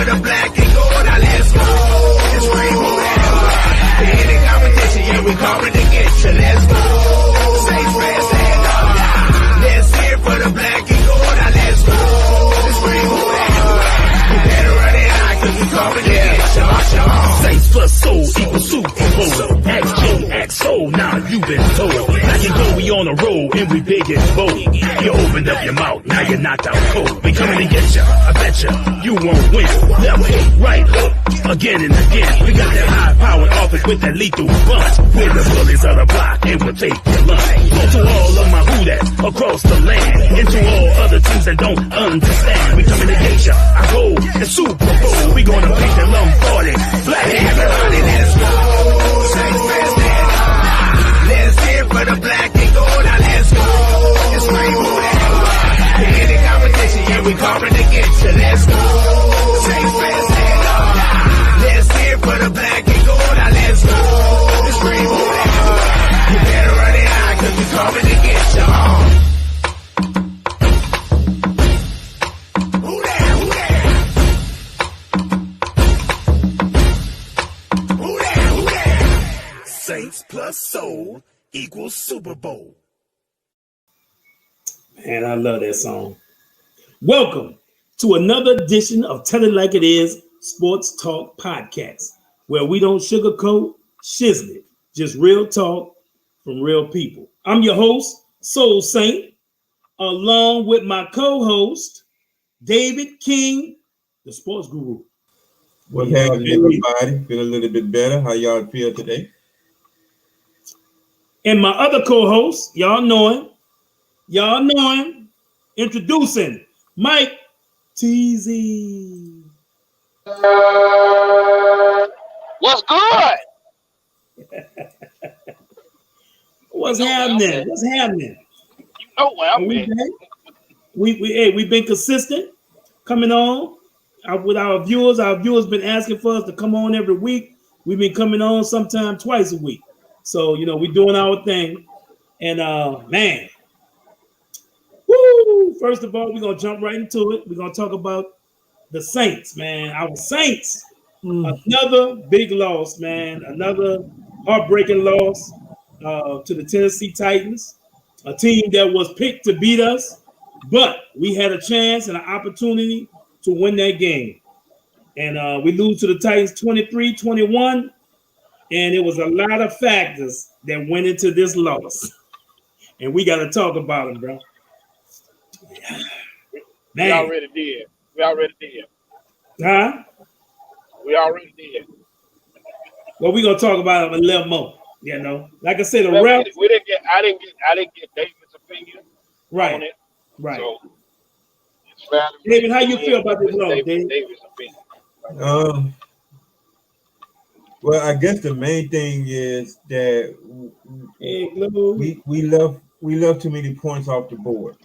the black and gold. Now let's go. It's rainbow that. Any competition, yeah, we coming to get you. Let's go. Saints fans stand up. Let's hear it for the black and gold. Now let's go. It's rainbow that. You better run it out, cause we coming to get you. Saints plus soul equals Super Bowl. Act J, act soul, now you been told. Black and gold, we on the road and we big and bold. You opened up your mouth, now you're knocked out cold. We coming to get ya, I bet you won't win. Left hook, right hook, again and again. We got that high-powered office with that lethal bunch. We're the bullies of the block and we'll take your lunch. To all of my who-das across the land, and to all other teams that don't understand. We coming to get ya, I go and Super Bowl. We gonna beat the Lombardi. Black everybody, let's go. Saints fans stand up. Let's hear for the black and gold. Now let's go. It's rainbow that. Any competition, yeah, we coming to get you. Let's go. Saints fans stand up. Let's hear for the black and gold. Now let's go. It's rainbow that. You better run it out, cause we coming to get you. Who that? Who that? Who that? Who that? Saints plus soul equals Super Bowl. Man, I love that song. Welcome to another edition of Tell It Like It Is Sports Talk Podcast, where we don't sugarcoat shizzle, just real talk from real people. I'm your host, Soul Saint, along with my co-host, Daivid King, the sports guru. What's happening, everybody? Feel a little bit better. How y'all feel today? And my other co-host, y'all know him, introducing Mike Teezy. What's good? What's happening? What's happening? You know where I'm at. We've been consistent coming on with our viewers. Our viewers been asking for us to come on every week. We've been coming on sometime twice a week. So, we're doing our thing. And man, woo! First of all, we're gonna jump right into it. We're gonna talk about the Saints, man. Our Saints. Another big loss, man. Another heartbreaking loss to the Tennessee Titans, a team that was picked to beat us, but we had a chance and an opportunity to win that game. And we lose to the Titans 23-21, and it was a lot of factors that went into this loss. And we got to talk about them, bro. Man. We already did. Huh? We already did. Well, we're gonna talk about them a little more. Like I said, the well, refs. I didn't get David's opinion on it. Right. So David, how you feel about this loss, David? David's opinion. Well, I guess the main thing is that we left too many points off the board.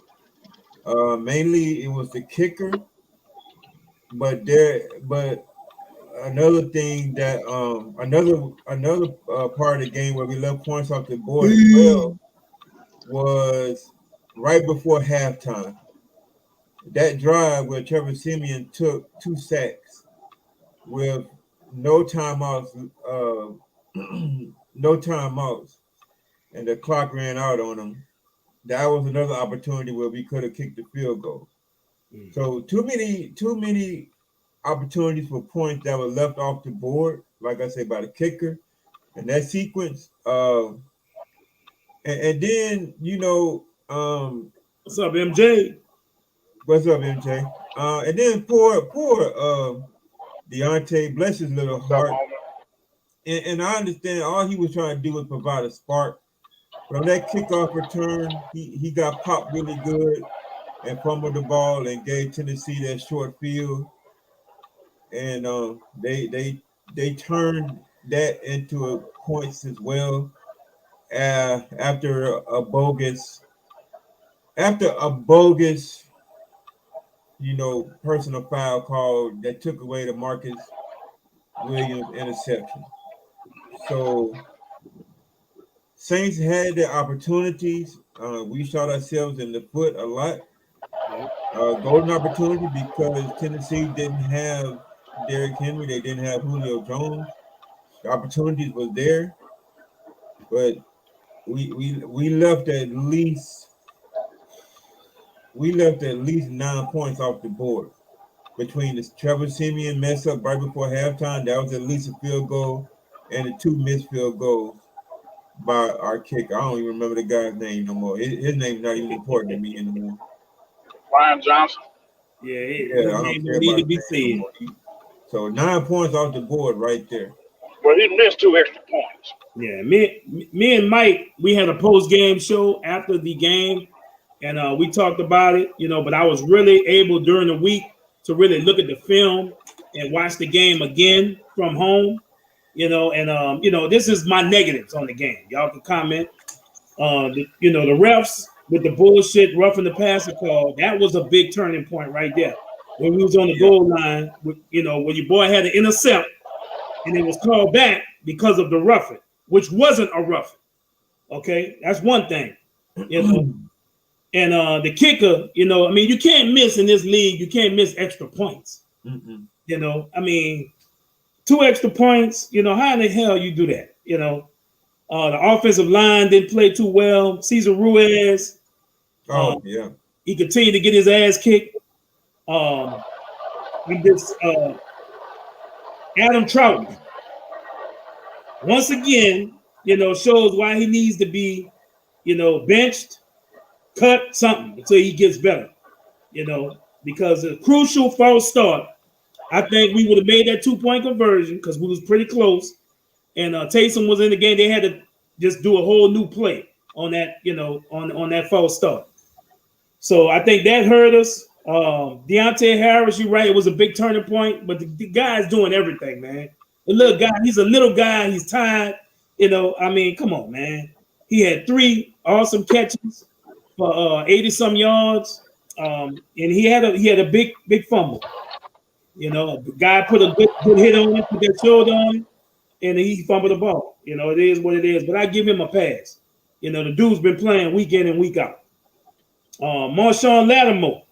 Mainly it was the kicker, but another thing that another part of the game where we left points off the board as well was right before halftime. That drive where Trevor Siemian took 2 sacks with no timeouts, and the clock ran out on him. That was another opportunity where we could have kicked the field goal. So too many opportunities for points that were left off the board, like I said, by the kicker. And that sequence, and then, what's up, MJ? What's up, MJ? And then poor Deontay, bless his little heart. And I understand all he was trying to do was provide a spark. But on that kickoff return, he got popped really good and fumbled the ball and gave Tennessee that short field. And they turned that into points as well after a bogus personal foul call that took away the Marcus Williams interception. So Saints had their opportunities. We shot ourselves in the foot a lot. Golden opportunity because Tennessee didn't have Derrick Henry. They didn't have Julio Jones. The opportunities was there, but we left at least 9 points off the board between the Trevor Siemian mess up right before halftime. That was at least a field goal, and the 2 missed field goals by our kicker. I don't even remember the guy's name no more. His name's not even important to me anymore. Brian Johnson. Yeah, I don't care need about to be his name said. no more. So 9 points off the board right there. Well, he missed 2 extra points. Yeah, me and Mike, we had a post-game show after the game, and we talked about it, but I was really able during the week to really look at the film and watch the game again from home, and this is my negatives on the game. Y'all can comment. The refs with the bullshit roughing the passer call, that was a big turning point right there. When we was on the goal line, when your boy had to intercept, and it was called back because of the roughing, which wasn't a roughing. Okay, that's one thing, And the kicker, you can't miss in this league. You can't miss extra points. Mm-mm. 2 extra points. How in the hell you do that? The offensive line didn't play too well. Cesar Ruiz. He continued to get his ass kicked. Adam Troutman, once again, shows why he needs to be, benched, cut, something until he gets better, because a crucial false start. I think we would have made that 2-point conversion because we was pretty close, and Taysom was in the game. They had to just do a whole new play on that, on that false start. So I think that hurt us. Deontay Harris, you're right. It was a big turning point, but the guy's doing everything, man. The little guy, he's a little guy. He's tired. Come on, man. He had 3 awesome catches for 80-some yards, and he had a big fumble. The guy put a good hit on him, put that shoulder on him, and he fumbled the ball. It is what it is. But I give him a pass. The dude's been playing week in and week out. Marshawn Lattimore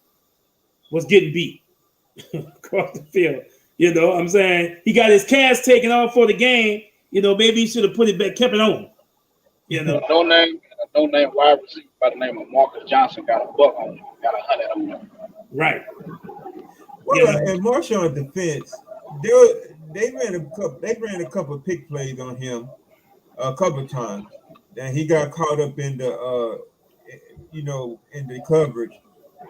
was getting beat across the field. I'm saying? He got his cast taken off for the game. Maybe he should have put it back, kept it on. No name wide receiver by the name of Marcus Johnson got a buck on him, got 100 on him. Right. Well, in Marshawn's defense, they ran a couple of pick plays on him a couple of times. And he got caught up in the in the coverage,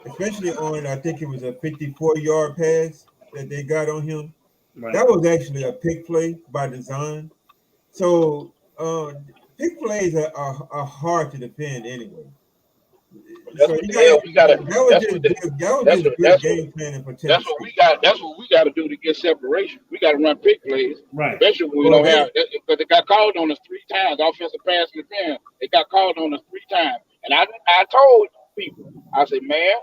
especially on, I think it was a 54-yard pass that they got on him. Right. That was actually a pick play by design. So pick plays are hard to defend anyway. That's what we got to do to get separation. We got to run pick plays, right? Especially when we don't have, because they got called on us 3 times. Offensive pass defense, they got called on us 3 times. And I told people, I said, man,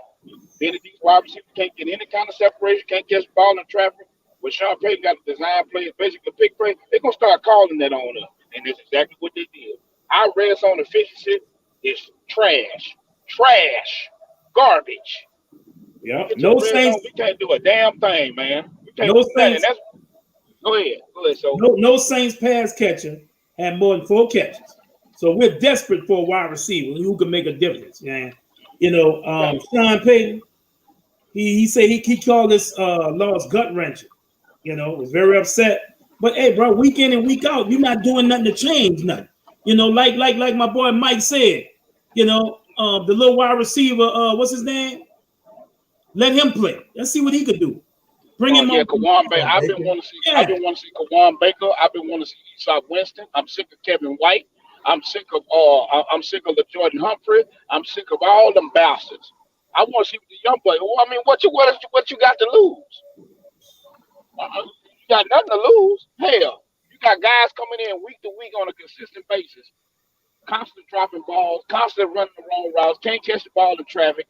any of these wide receivers can't get any kind of separation, can't catch the ball in traffic. When Sean Payton got a design play, basically a pick play, they're gonna start calling that on us, and that's exactly what they did. Our red zone efficiency is trash, garbage. Yeah, no Saints. We can't do a damn thing, man. We can't no do Saints. Go ahead. So no Saints pass catcher had more than 4 catches. So we're desperate for a wide receiver who can make a difference, man. Sean Payton, he said he called this loss gut wrenching. Was very upset. But hey, bro, week in and week out, you're not doing nothing to change nothing. Like my boy Mike said, the little wide receiver, what's his name? Let him play. Let's see what he could do. Bring him on. Kawan Baker. I've been wanting to see Kawan Baker. I've been wanting to see Esau Winston. I'm sick of Kevin White. I'm sick of the Jordan Humphrey. I'm sick of all them bastards. I want to see the young boy. Well, I mean, what you got to lose? You got nothing to lose. Hell, you got guys coming in week to week on a consistent basis, constantly dropping balls, constantly running the wrong routes, can't catch the ball in traffic.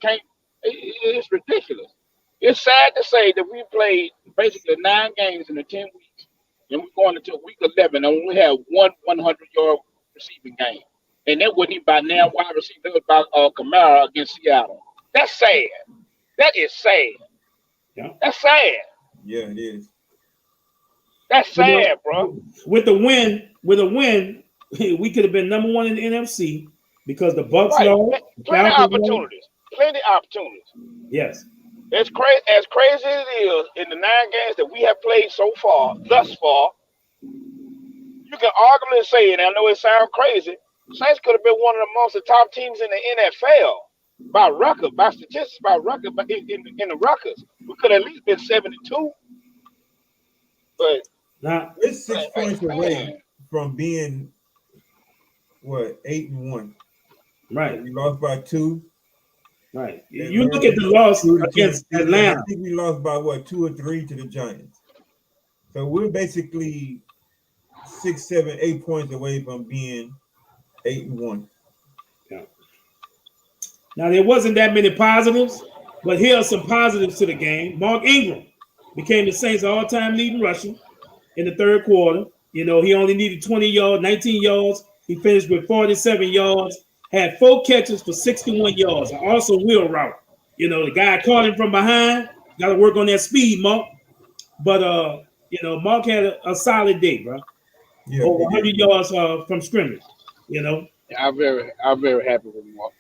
It's ridiculous. It's sad to say that we played basically 9 games in the 10 weeks, and we're going into week 11 and we have one 100-yard receiving game. And that wasn't even by now wide receiver. That was by Kamara against Seattle. That's sad. That is sad. Yeah. That's sad. Yeah, it is. That's sad, bro. With a win, we could have been number one in the NFC because the Bucks Right. lost. Plenty Falcons lost. opportunities. Plenty opportunities. Yes. As crazy as it is in the 9 games that we have played thus far, you can arguably say, and I know it sounds crazy, Saints could have been one of the most top teams in the NFL by record, by statistics, by record, but in the records. We could have at least been 72. But Now it's 6 points away from being 8-1. right. We lost by 2. Right. You look at the loss against Atlanta. I think we lost by 2 or 3 to the Giants. So we're basically 6, 7, 8 points away from being 8-1. Yeah. Now there wasn't that many positives, but here are some positives to the game. Mark Ingram became the Saints' all-time leading rusher in the third quarter. You know, he only needed 20 yards, 19 yards. He finished with 47 yards, had 4 catches for 61 yards. Also wheel route. You know, the guy caught him from behind. Got to work on that speed, Mark. But you know, Mark had a solid day, bro. Yeah, over 100 yards from scrimmage. You know. I'm very happy with Mark.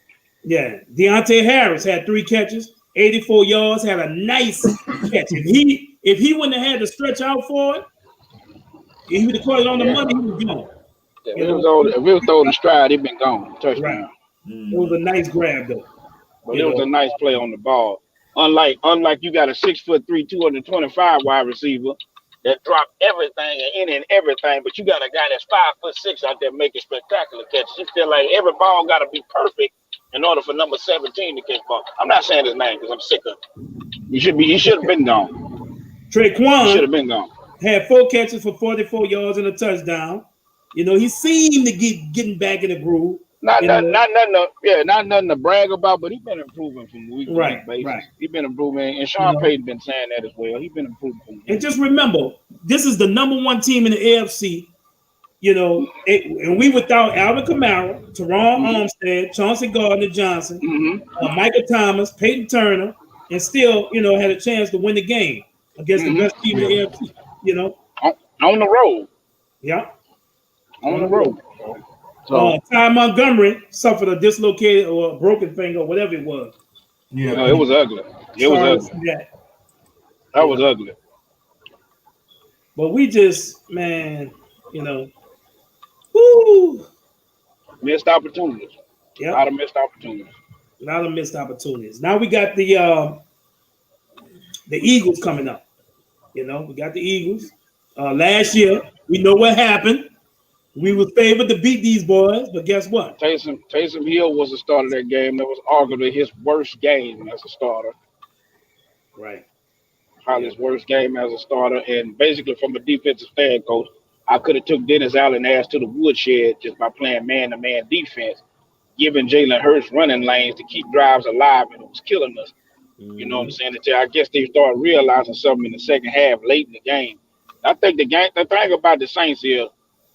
Yeah, Deontay Harris had 3 catches, 84 yards. Had a nice catch. If he wouldn't have had to stretch out for it, if he would have caught it on the money, he was gone. If it was throwing the stride, he'd been gone. Touchdown. Right. It was a nice grab though. But it was a nice play on the ball. Unlike you got a 6'3", 225 wide receiver that dropped everything and everything, but you got a guy that's 5'6" out there making spectacular catches. You feel like every ball got to be perfect in order for number 17 to catch ball. I'm not saying his name because I'm sick of it. He should have been gone. Traquan should have been gone. Had 4 catches for 44 yards and a touchdown. You know, he seemed to getting back in the groove. Not nothing to brag about, but he's been improving from week to week basis. Right. He's been improving, and Sean Payton been saying that as well. He's been improving from week. And just remember, this is the number 1 team in the AFC. You know, and we without Alvin Kamara, Teron Armstead, Chauncey Gardner-Johnson, Michael Thomas, Peyton Turner, and still, you know, had a chance to win the game against the best team in the AFC. You know, on the road. Yeah, on the road. So Ty Montgomery suffered a dislocated or a broken finger or whatever it was. Yeah, no, it was ugly. It was ugly. That was ugly. But we just, man, you know, whoo, missed opportunities. Yeah, a lot of missed opportunities. A lot of missed opportunities. Now we got the Eagles coming up. You know, we got the Eagles. Last year, we know what happened. We were favored to beat these boys, but guess what? Taysom Hill was the starter of that game. That was arguably his worst game as a starter. Right. Probably his worst game as a starter. And basically, from a defensive stand coach, I could have took Dennis Allen ass to the woodshed just by playing man-to-man defense, giving Jalen Hurts running lanes to keep drives alive, and it was killing us. You know what I'm saying? I guess they started realizing something in the second half, late in the game. I think the thing about the Saints is,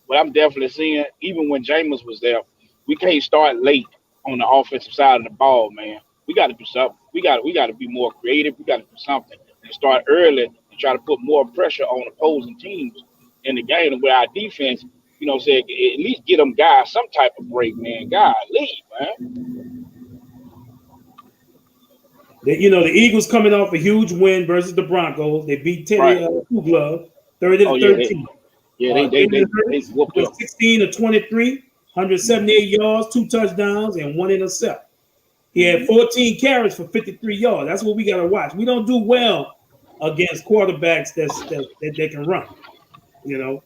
what I'm definitely seeing, even when Jameis was there, we can't start late on the offensive side of the ball, man. We got to do something. We got to be more creative. We got to do something and start early and try to put more pressure on opposing teams in the game with our defense. You know, say at least get them guys some type of break, man. God, leave, man. The Eagles coming off a huge win versus the Broncos. They beat Teddy Glove 30-13. They whooped up. 16 of 23, 178 yards, 2 touchdowns, and 1 intercept. He had 14 carries for 53 yards. That's what we got to watch. We don't do well against quarterbacks that can run. You know,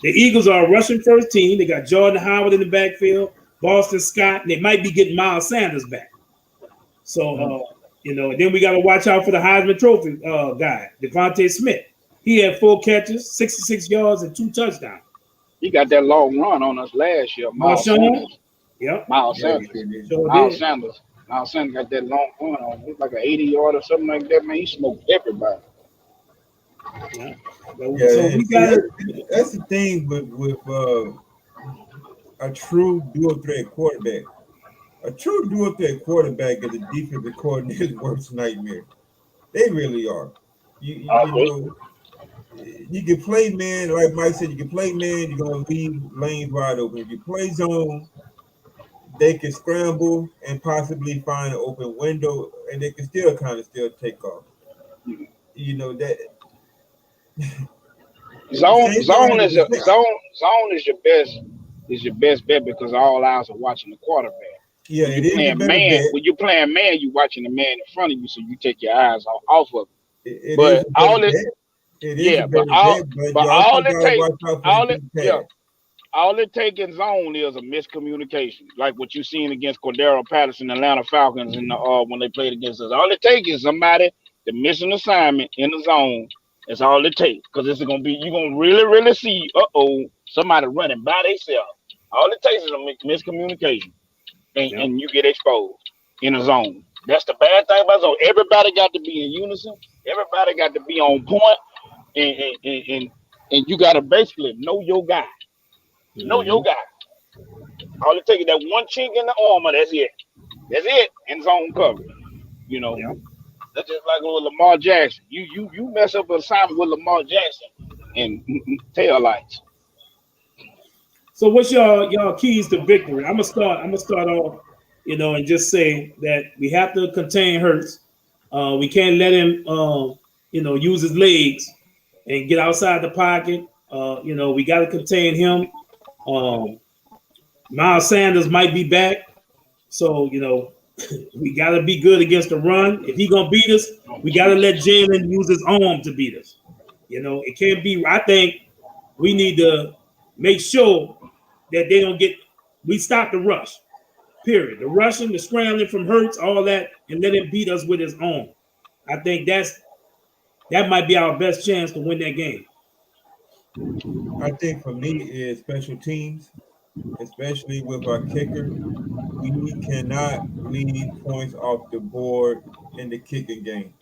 the Eagles are a rushing first team. They got Jordan Howard in the backfield, Boston Scott, and they might be getting Miles Sanders back. So, you know, then we got to watch out for the Heisman Trophy guy, Devontae Smith. He had 4 catches, 66 yards, and 2 touchdowns. He got that long run on us last year. Miles Sanders. Yep. Miles Sanders got that long run on him. It's like an 80-yard or something like that, man. He smoked everybody. Yeah. That's the thing with a true dual-threat quarterback. A true dual-threat quarterback is a defensive coordinator's worst nightmare. They really are. You You can play man, like Mike said, you can play man, you're gonna leave lanes wide open. If you play zone, they can scramble and possibly find an open window, and they can still still take off. You know that Zone is your best bet because all eyes are watching the quarterback. Yeah, it is a better bet. When you're playing man, you're watching the man in front of you, so you take your eyes off of it. It But is a better bet. It is a better bet, but you also gotta watch out for the deep pass. All it takes in zone is a miscommunication, like what you seen against Cordero Patterson, Atlanta Falcons, in the when they played against us. All it takes is somebody to miss an assignment in the zone. That's all it takes, because it's gonna be, you're gonna really see somebody running by themselves. All it takes is a miscommunication, and you get exposed in a zone. That's the bad thing about zone. Everybody got to be in unison. Everybody got to be on point, and you gotta basically know your guy. Know your guy. All it takes is that one chink in the armor. That's it. That's it. In zone coverage. You know. Yeah. That's just like with Lamar Jackson. You mess up an assignment with Lamar Jackson and tail lights. So what's y'all keys to victory? I'm gonna start off, and just say that we have to contain Hurts. We can't let him use his legs and get outside the pocket. We got to contain him. Miles Sanders might be back, so we got to be good against the run. If he gonna beat us, we got to let Jalen use his arm to beat us. It can't be. I think we need to make sure that they don't get. We stop the rush. Period. The rushing, the scrambling from Hurts, all that, and let him beat us with his arm. I think that might be our best chance to win that game. I think for me is special teams, especially with our kicker. We cannot leave points off the board in the kicking game.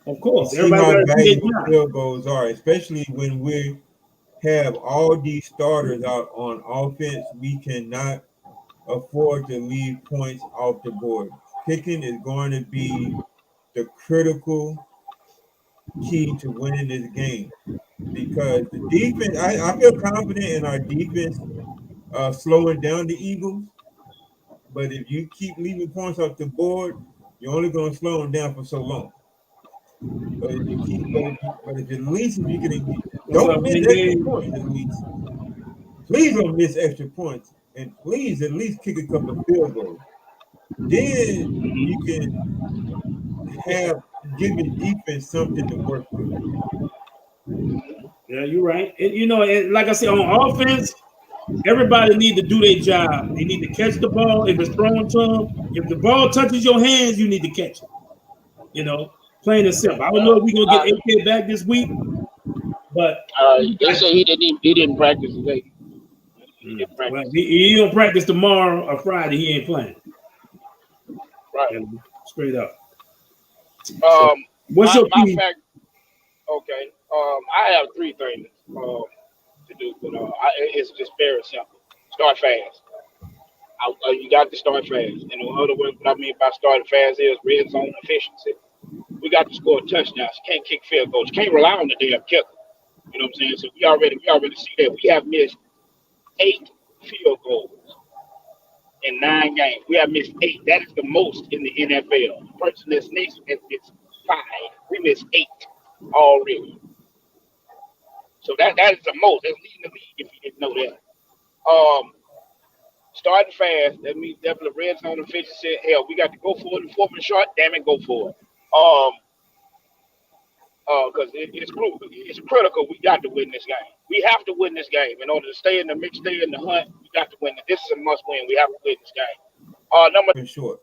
Of course, see how valuable field goals are, especially when we have all these starters out on offense. We cannot afford to leave points off the board. Kicking is going to be the critical key to winning this game, because the defense, I feel confident in our defense slowing down the Eagles, but if you keep leaving points off the board, you're only going to slow them down for so long. But if you keep, but if at least if you can, don't miss extra points. At least, please don't miss extra points, and please at least kick a couple of field goals. Then you can give your defense something to work with. Yeah, you're right. And, like I said, on offense, everybody need to do their job. They need to catch the ball if it's thrown to them. If the ball touches your hands, you need to catch it. Plain and simple. I don't know if we're gonna get AK back this week, but they say he didn't practice today. He didn't practice. Well, he don't practice tomorrow or Friday. He ain't playing. Right. Straight up. What's your key? Okay. I have three things to do, but it's just very simple. Start fast. You got to start fast. And in other words, what I mean by starting fast is red zone efficiency. We got to score touchdowns. You can't kick field goals. You can't rely on the damn kicker. You know what I'm saying? So we already see that. We have missed 8 field goals in 9 games. We have missed 8. That is the most in the NFL. The person that's next is 5. We missed 8 already. So that is the most. That's leading the league if you didn't know that. Starting fast, that means definitely red zone efficiency. Hell, we got to go for it in 4th and short. Damn it, go for it. Because it's critical. We got to win this game. We have to win this game in order to stay in the mix, stay in the hunt. We got to win it. This is a must win. We have to win this game. Number short.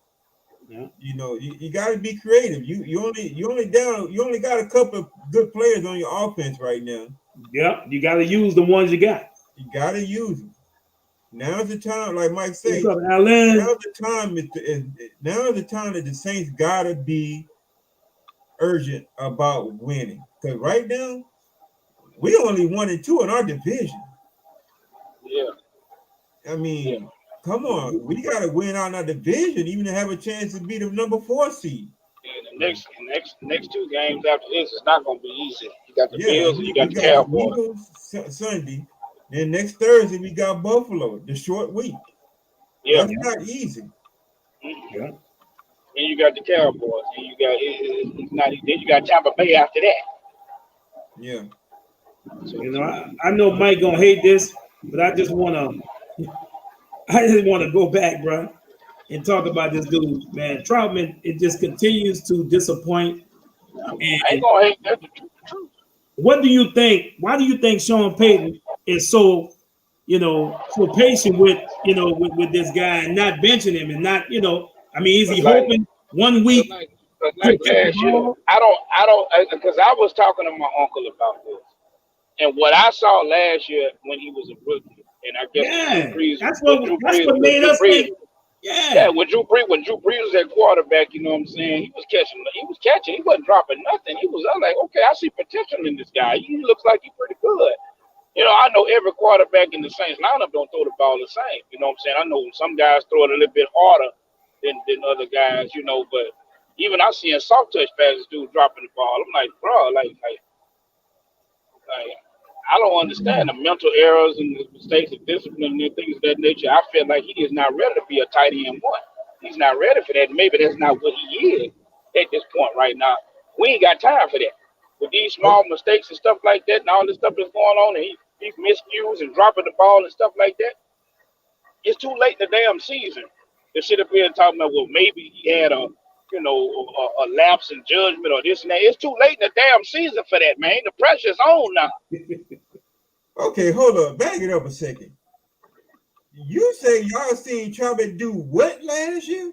Yeah. You got to be creative. You only got a couple of good players on your offense right now. Yeah, you got to use the ones you got. You got to use them. Now's the time, like Mike said. What's up, Alan? Now's the time that the Saints got to be urgent about winning. Because right now, we only 1-2 in our division. Yeah. I mean, come on. We got to win out in our division even to have a chance to be the number 4 seed. And the next 2 games after this is not going to be easy. You got the Bills and you got we the got the Cowboys. Eagles Sunday. Then next Thursday we got Buffalo, the short week. Yeah. That's not easy. Yeah. And you got the Cowboys. And you got it's not. Then you got Tampa Bay after that. Yeah. You know, I know Mike gonna hate this, but I just wanna go back, bro, and talk about this dude, man. Troutman, it just continues to disappoint. I And ain't gonna hate that. The truth. what do you think? Why do you think Sean Payton is so, so patient with, with this guy and not benching him and not, I mean, is he hoping 1 week? Like last year, I don't, because I was talking to my uncle about this, and what I saw last year when he was a rookie, and I guess that's what made us think. Yeah, when Drew Brees was at quarterback, you know what I'm saying? He was catching. He wasn't dropping nothing. I was like, okay, I see potential in this guy. He looks like he's pretty good. You know, I know every quarterback in the Saints lineup don't throw the ball the same. You know what I'm saying? I know some guys throw it a little bit harder than other guys, but even I see in soft touch passes, dude dropping the ball. I'm like, bro, like I don't understand the mental errors and the mistakes of discipline and things of that nature. I feel like he is not ready to be a tight end one. He's not ready for that. Maybe that's not what he is at this point right now. We ain't got time for that. With these small mistakes and stuff like that and all this stuff that's going on and he's miscues and dropping the ball and stuff like that, it's too late in the damn season to sit up here and talk about, well, maybe he had a lapse in judgment or this and that. It's too late in the damn season for that, man. The pressure's on now. Okay, hold up. Back it up a second. You say y'all seen Troutman do what last year?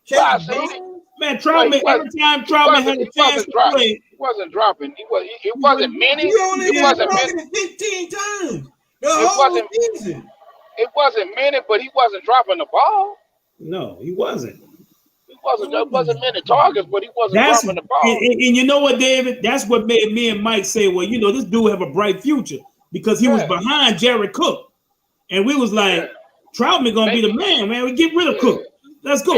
Well, I seen it. Man, Troutman, every time Troutman had a chance to play, he wasn't dropping. It wasn't many. He only It wasn't many. 15 times the whole season. It wasn't many, but he wasn't dropping the ball. No, he wasn't. It wasn't many targets, but he wasn't dropping the ball. And you know what, David? That's what made me and Mike say, well, this dude have a bright future because he was behind Jared Cook. And we was like, Troutman going to be the man, man. We get rid of Cook. Let's go.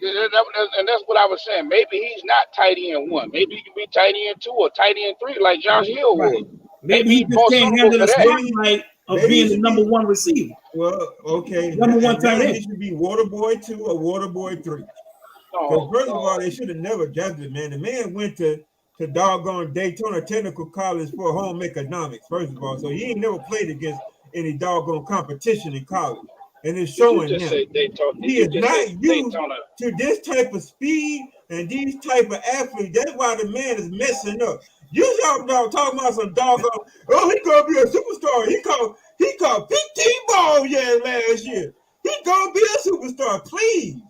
And that's what I was saying. Maybe he's not tight end one. Maybe he can be tight end 2 or tight end 3 like Josh Hill was. Maybe he just can't handle the spotlight of being the number 1 receiver. Well, okay. Number 1 tight end. He should be Water Boy 2 or Water Boy 3. Because first of all, they should have never drafted him, man. The man went to doggone Daytona Technical College for home economics, first of all. So he ain't never played against any doggone competition in college. And it's showing him. He is not used to this type of speed and these type of athletes. That's why the man is messing up. You talking about some doggone, he gonna be a superstar. He caught 15 balls last year. He gonna be a superstar. Please.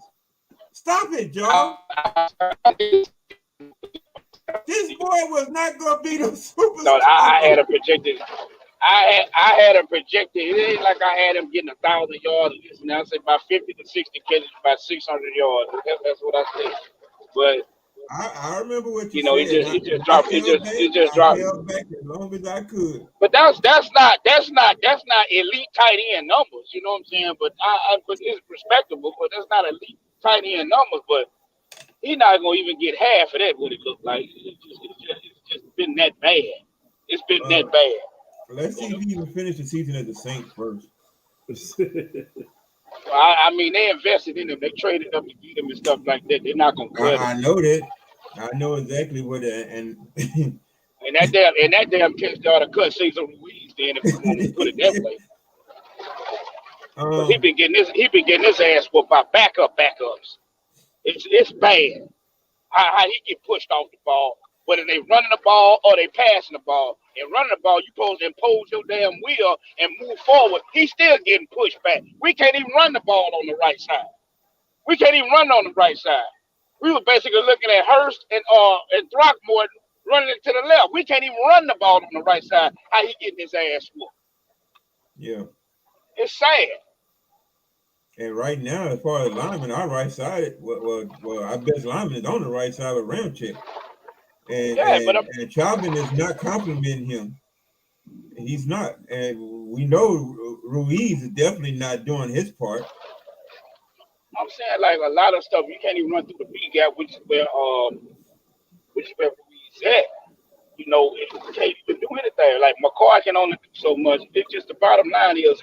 Stop it, Joe. This boy was not gonna be the superstar. No, I had a projected. I had him projected. It ain't like I had him getting 1,000 yards. Now I say about 50 to 60 catches, about 600 yards. That's what I said. But I remember what you said. It just dropped. It just dropped. I held back as long as I could. But that's not elite tight end numbers. You know what I'm saying? But but it's respectable. But that's not elite tight end numbers. But he's not gonna even get half of that. What it looked like. It's just been that bad. It's been that bad. Let's see if he even finished the season as the Saints first. I mean, they invested in him. They traded up to get him and stuff like that. They're not gonna cut him. I know that. I know exactly what and and that damn kid started to cut Cesar Ruiz. Then if you want to put it that way, he been getting his ass whooped by backups. It's bad. How he get pushed off the ball, whether they running the ball or they passing the ball. And running the ball, you supposed to impose your damn will and move forward. He's still getting pushed back. We can't even run the ball on the right side. We can't even run on the right side. We were basically looking at Hurst and Throckmorton running it to the left. We can't even run the ball on the right side. How he getting his ass whooped? Yeah. It's sad. And right now, as far as linemen, our right side, well, our best lineman is on the right side with Ramchick. And Troutman is not complimenting him. He's not. And we know Ruiz is definitely not doing his part. I'm saying like a lot of stuff you can't even run through the B gap, which is where Ruiz at. You know, you can't even do anything. Like McCoy can only do so much. It's just the bottom line is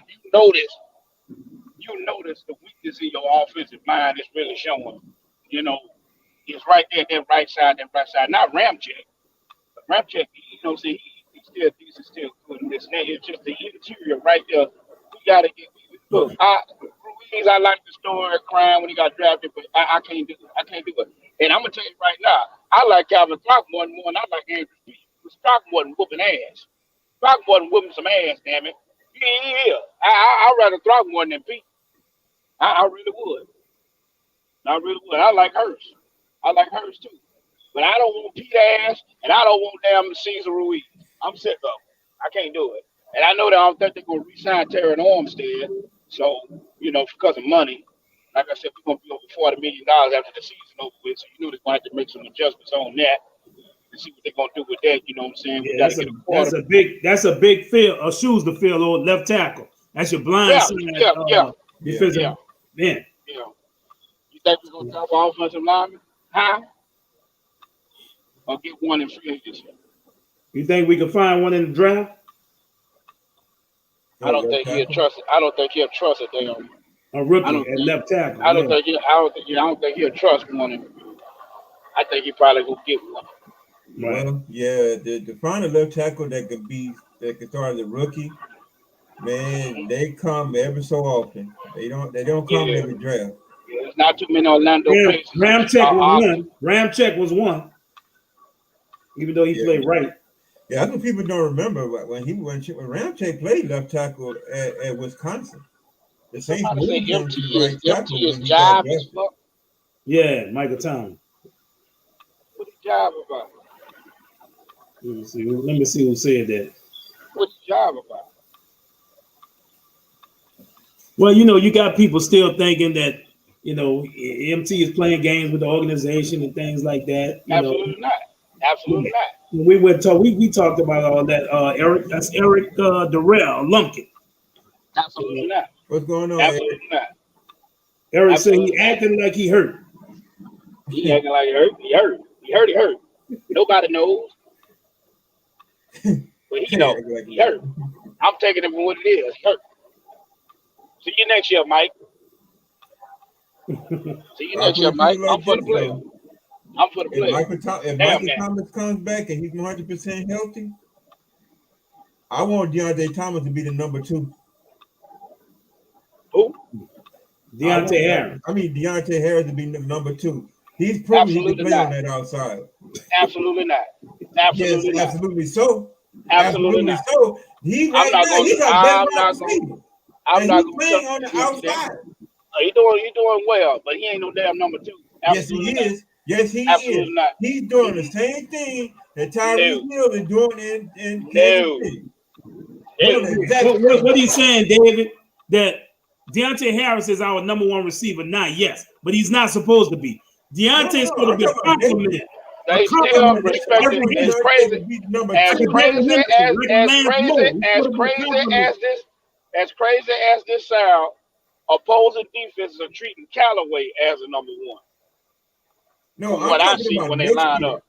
you notice the weakness in your offensive line is really showing. You know, it's right there, that right side, not Ramchick. But Ramchick, see, he's still good in this. And it's just the interior right there. We gotta get. Look, Ruiz, I like the story crying when he got drafted, but I can't do it. I can't do it. And I'm gonna tell you right now, I like Calvin Throckmorton more than I like Andrew Speed. Throckmorton whooping ass. Throckmorton whooping some ass, damn it. Yeah. I'd rather Throckmorton than Pete. I really would. I really would. I like Hurst. I like Hurst too. But I don't want Pete ass, and I don't want damn Cesar Ruiz. I'm sick of it. I can't do it. And I know that I don't think they're going to re-sign Terry Armstead. So, because of money, like I said, we're going to be over $40 million after the season over with. So, they're going to have to make some adjustments on that and see what they're going to do with that. You know what I'm saying? Yeah, that's a big shoes to fill on left tackle. That's your blind side. Defensive. Yeah. You think we're going to drop our offensive lineman? Huh? Or get one in free agency? You think we can find one in the draft? I don't think he'll trust it. I don't think he'll trust it. A rookie at left tackle. I don't think he'll trust one. I think he probably will get one. Right. Well, yeah, to find a left tackle that can start as a rookie, man, they come every so often. They don't come every draft. Yeah, there's not too many Orlando Patriots. Ramchick was one. Even though he played right. Yeah, that's what people don't remember. When Ramchick played left tackle at Wisconsin, the Saints moved him to right tackle when he got drafted. Yeah, Michael Thomas. What his job about? Let me see who said that. What's his job about? Well, you got people still thinking that, MT is playing games with the organization and things like that. Absolutely not. Absolutely not. We talked about all that. Eric Darrell Lumpkin. Absolutely not. What's going on? Absolutely not. Eric said he acting like he hurt. He acting like he hurt. He hurt. Nobody knows. But he knows. He hurt. I'm taking it for what it is. He hurt. See you next year, Mike. See you next year, Mike. I'm for the play. I'm for the play. If Michael Thomas comes back and he's 100% healthy, I want Deontay Thomas to be the number 2. Who? Deontay Harris. Deontay Harris to be the number 2. He's proven he can play on that outside. Absolutely not. Absolutely not. Absolutely so. Absolutely not. So he's our best receiver. I'm not going to play on the outside. He's doing well, but he ain't no damn number 2. Absolutely yes, he is. Yes, he Absolutely is. Not. He's doing the same thing that Tyreek Hill is doing in Kansas City. What are you saying, David? That Deontay Harris is our number 1 receiver now, yes, but he's not supposed to be. Deontay's supposed to be a compliment. They still respected as crazy as this sound, opposing defenses are treating Callaway as a number 1. No, what I see when they line up.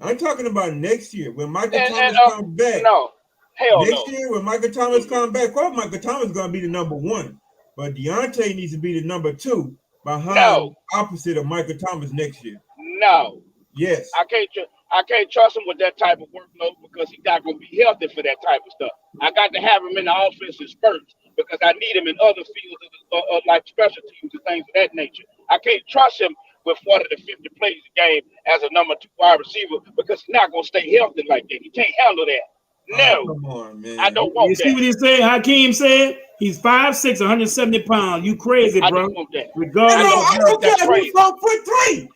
I'm talking about next year when Michael Thomas comes back. No, hell no. Next year when Michael Thomas comes back, Michael Thomas is going to be the number 1, but Deontay needs to be the number 2 behind opposite of Michael Thomas next year. No. Yes. I can't trust him with that type of workload because he's not going to be healthy for that type of stuff. I got to have him in the offensive spurts because I need him in other fields like special teams and things of that nature. I can't trust him with 40 to 50 plays a game as a number 2 wide receiver because he's not going to stay healthy like that. He can't handle that. No. Come on, man. I don't want that. You see what he said? Hakeem said he's 5'6", 170 pounds. You crazy, bro. I don't want that. Regardless, I don't care if he's 4'3".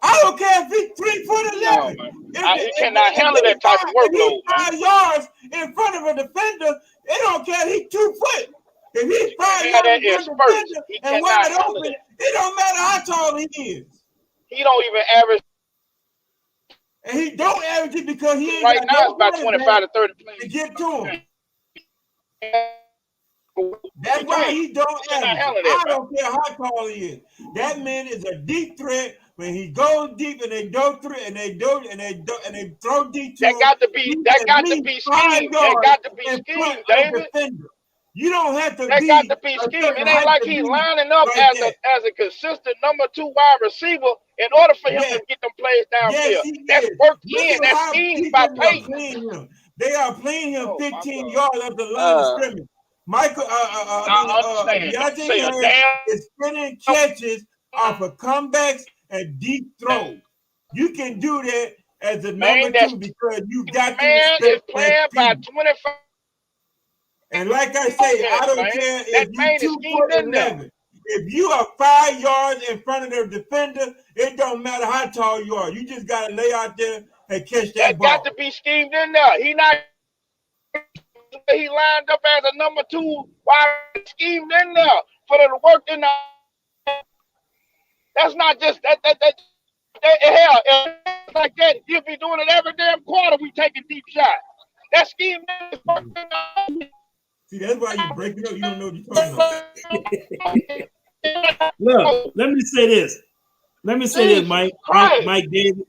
I don't care if he's 3'11". He cannot handle that type of workload. 5 yards in front of a defender. They don't care. He's 2 foot. If he's 5 yards in front of a defender and wide open, it don't matter how tall he is. He don't even average. And he don't average it because he ain't right got now. no It's about 25 to 30 plays to get to him. That's why he don't average. I don't care how tall he is. That man is a deep threat when he goes deep and they throw deep to That him, got to be at schemed. least 5 That yards got to be in front schemed, of David. the defender. You don't have to That be got to be a schemed. certain It ain't height like to he's be lining up like that. as a consistent number 2 wide receiver in order for him Yes, to get them plays yes, downfield. he That's is. worked Look in. at That's how schemed by people are Peyton. playing him. They are playing him Oh, my 15 God. yards up the line of scrimmage. I understand. Don't Deontay say a Harris damn. is spinning catches off of comebacks and deep throws. You can do that as a number Man, that 2 because you got to man is respect playing that by team. 25 And like I say, minutes, I don't man. care That if you man is schemed in there. 2'11". If you are 5 yards in front of the defender, it don't matter how tall you are. You just got to lay out there and catch that That got ball. to be schemed in there. He lined up as a number 2 wide schemed in there for the work in the. That's not just that hell. If it's like that, he'll be doing it every damn quarter. We taking deep shots. That scheme is working. See, that's why you break it up. You don't know what you're talking about. Look, let me say this. Let me say this, Mike. Mike David.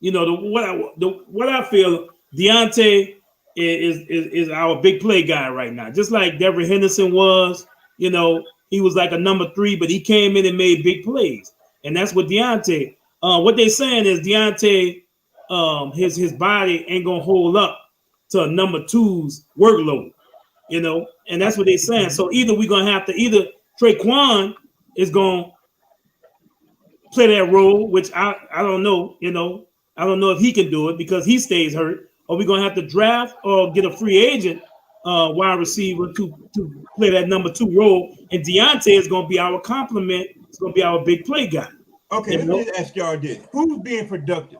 You know what I feel. Deontay is our big play guy right now. Just like Deborah Henderson was. You know, he was like a number 3, but he came in and made big plays, and that's what Deontay. What they're saying is Deontay, his body ain't gonna hold up to a number 2's workload. You know, and that's what they're saying. So either we're gonna have to Traquan is gonna play that role, which I don't know. You know, I don't know if he can do it because he stays hurt, or we're gonna have to draft or get a free agent wide receiver to play that number 2 role. And Deontay is gonna be our complement. It's gonna be our big play guy. Okay, let me just ask y'all this: who's being productive?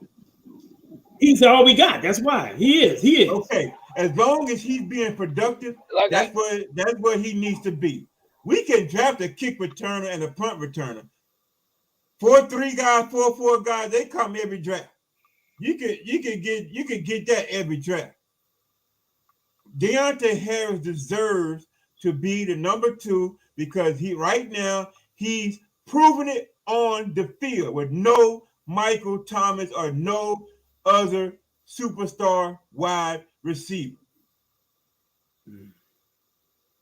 He's all we got. That's why he is. He is. Okay, as long as he's being productive, that's what he needs to be. We can draft a kick returner and a punt returner. 4-3 guys, 4-4 guys, they come every draft. You can get that every draft. Deontay Harris deserves to be the number 2 because right now he's proven it on the field with no Michael Thomas or no other superstar wide receiver.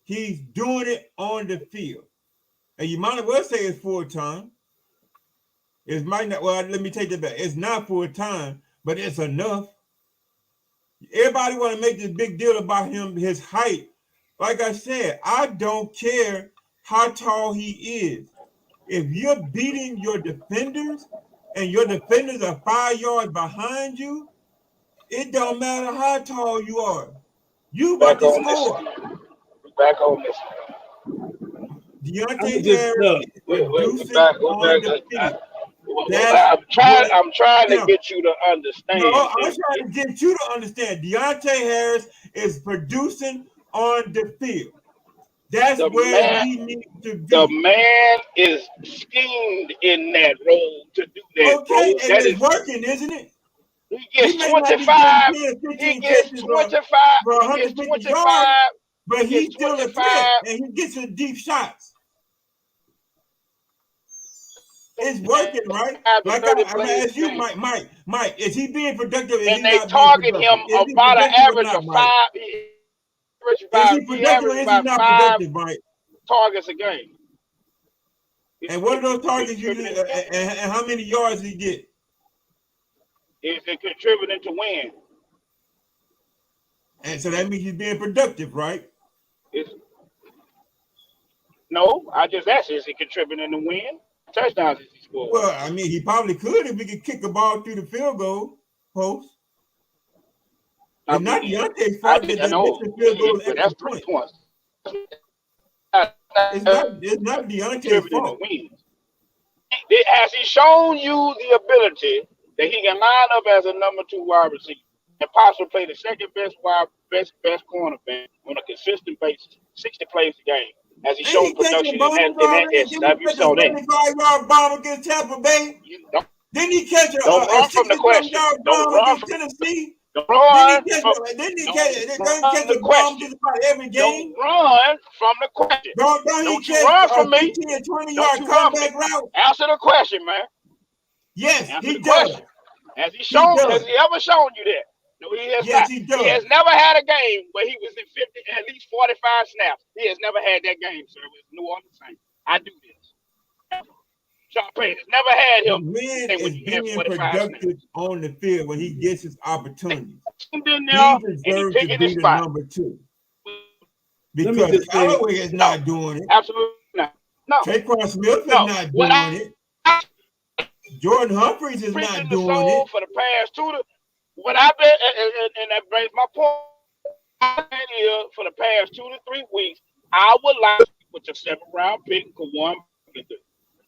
He's doing it on the field. And you might as well say it's full-time. It might not, well, let me take that back. It's not full-time, but it's enough. Everybody want to make this big deal about him, his height. Like I said, I don't care how tall he is. If you're beating your defenders and your defenders are 5 yards behind you, it don't matter how tall you are. You got to score. Back on this. Deontay Harris is producing on the field. I'm trying to get you to understand. No, I'm trying to get you to understand. Deontay Harris is producing on the field. That's where he needs to be. The man is schemed in that role to do that. Okay, and it's working, isn't it? He gets 25. He gets 25. For 150 yards, but he's still a threat, and he gets the deep shots. It's working, right? Like I'm gonna ask you, Mike, is he being productive? And they target him about an average of 5. Is he productive or is he not productive, Mike? Targets a game. And what are those targets you get, and how many yards did he get? Is it contributing to win? And so that means he's being productive, right? No, I just asked, is he contributing to win? Touchdowns is he scored? Well, I mean, he probably could if he could kick a ball through the field goal post. It's not Deontay's fault that the field goal is that's 3 points. It's not Deontay's fault. Has he shown you the ability that he can line up as a number 2 wide receiver and possibly play the second best cornerback on a consistent basis, 60 plays a game? Has he shown production in that? Have you shown that? 75-yard bomb against Tampa Bay. Didn't he catch a 60-yard bomb against Tennessee? Don't run. Didn't he catch the bomb just about every game? Don't run from the question. Don't you run from me. 15 and 20 Don't yard you run comeback from me. route? Answer the question, man. Yes, Answer he the does. question. Has he ever shown you that? No, he has not. He does. He has never had a game where he was in 50, at least 45 snaps. He has never had that game, sir, with New Orleans Saints. I do this. Sean Payton has never had him. The man is being 45 productive snaps. on the field when he gets his opportunity. He's been there, He and he deserves to picking be his the spot. number 2. Let me Because just say- Callaway is not doing it. Absolutely not. No. Traquan Smith is No. not What doing it. Jordan Humphreys is preaching not the doing soul it. for the past 2 to what I've been, and that brings my point here for the past 2 to 3 weeks. I would like to see what your 7th round pick Kawan could do.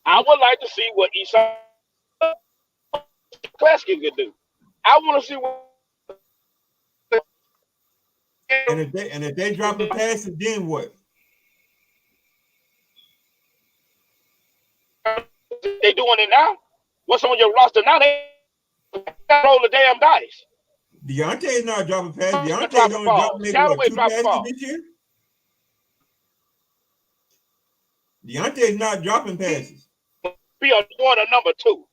I would like to see what Esau Kleski could do. I want to see what. And if they drop the passes, then what? They doing it now. What's on your roster now? They roll the damn dice. Deontay is not dropping passes. Deontay Dropping don't balls. drop maybe Callaway 2 dropping passes balls. this year. Deontay is not dropping passes. Be a one or number 2.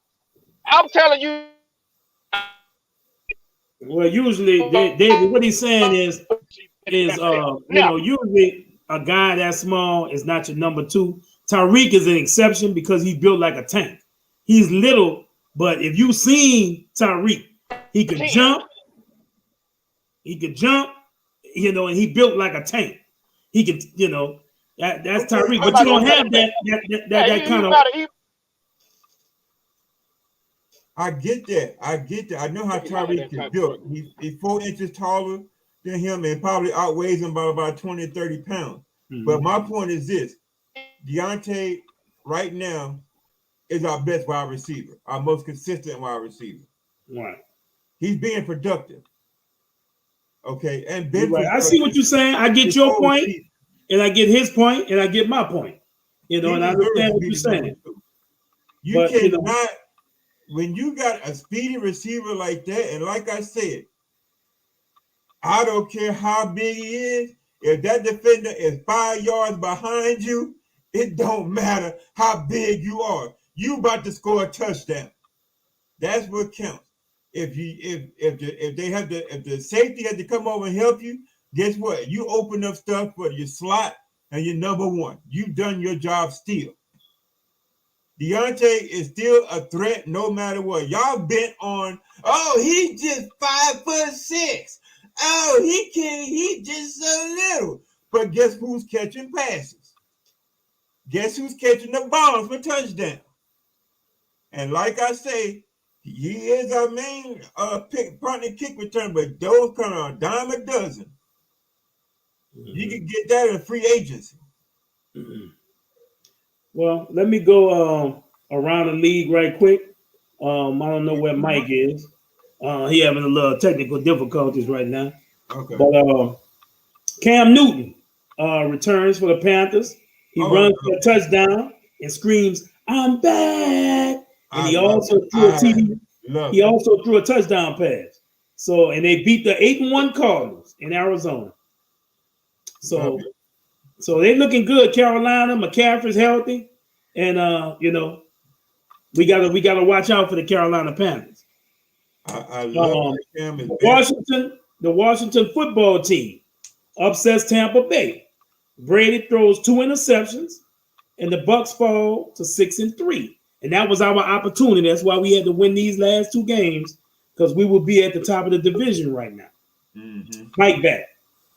I'm telling you. Well, usually, David, what he's saying is usually a guy that small is not your number 2. Tyreek is an exception because he's built like a tank. He's little, but if you've seen Tyreek, he can jump. He can jump, and he built like a tank. He can, that's Tyreek, but you don't have that kind of. I get that. I know how Tyreek is built. He's 4 inches taller than him and probably outweighs him by about 20 or 30 pounds. Mm-hmm. But my point is this. Deontay right now is our best wide receiver, our most consistent wide receiver. Right. He's being productive. Okay. And right. I see what you're saying. I get your point, and I get his point, and I get my point. And I understand what you're saying. You cannot, when you got a speedy receiver like that, and like I said, I don't care how big he is, if that defender is 5 yards behind you, it don't matter how big you are. You about to score a touchdown. That's what counts. If the safety had to come over and help you, guess what? You open up stuff for your slot and your number 1. You've done your job still. Deontay is still a threat no matter what. Y'all bent on, he's just 5'6". Oh, he just so little. But guess who's catching passes? Guess who's catching the balls for touchdown? And like I say, he is our main punt and kick return, but those come on a dime a dozen. Mm-hmm. You can get that in free agency. Mm-hmm. Well, let me go around the league right quick. I don't know where Mike is. He having a little technical difficulties right now. Okay. But Cam Newton returns for the Panthers. He runs for a touchdown and screams, "I'm back!" And he also threw a TD. He also threw a touchdown pass. So, and they beat the 8-1 Cardinals in Arizona. So they're looking good. Carolina, McCaffrey's healthy, and we gotta watch out for the Carolina Panthers. I love the Washington football team upsets Tampa Bay. Brady throws 2 interceptions, and the Bucs fall to 6-3. And that was our opportunity. That's why we had to win these last 2 games, because we will be at the top of the division right now. Mm-hmm. Mike back.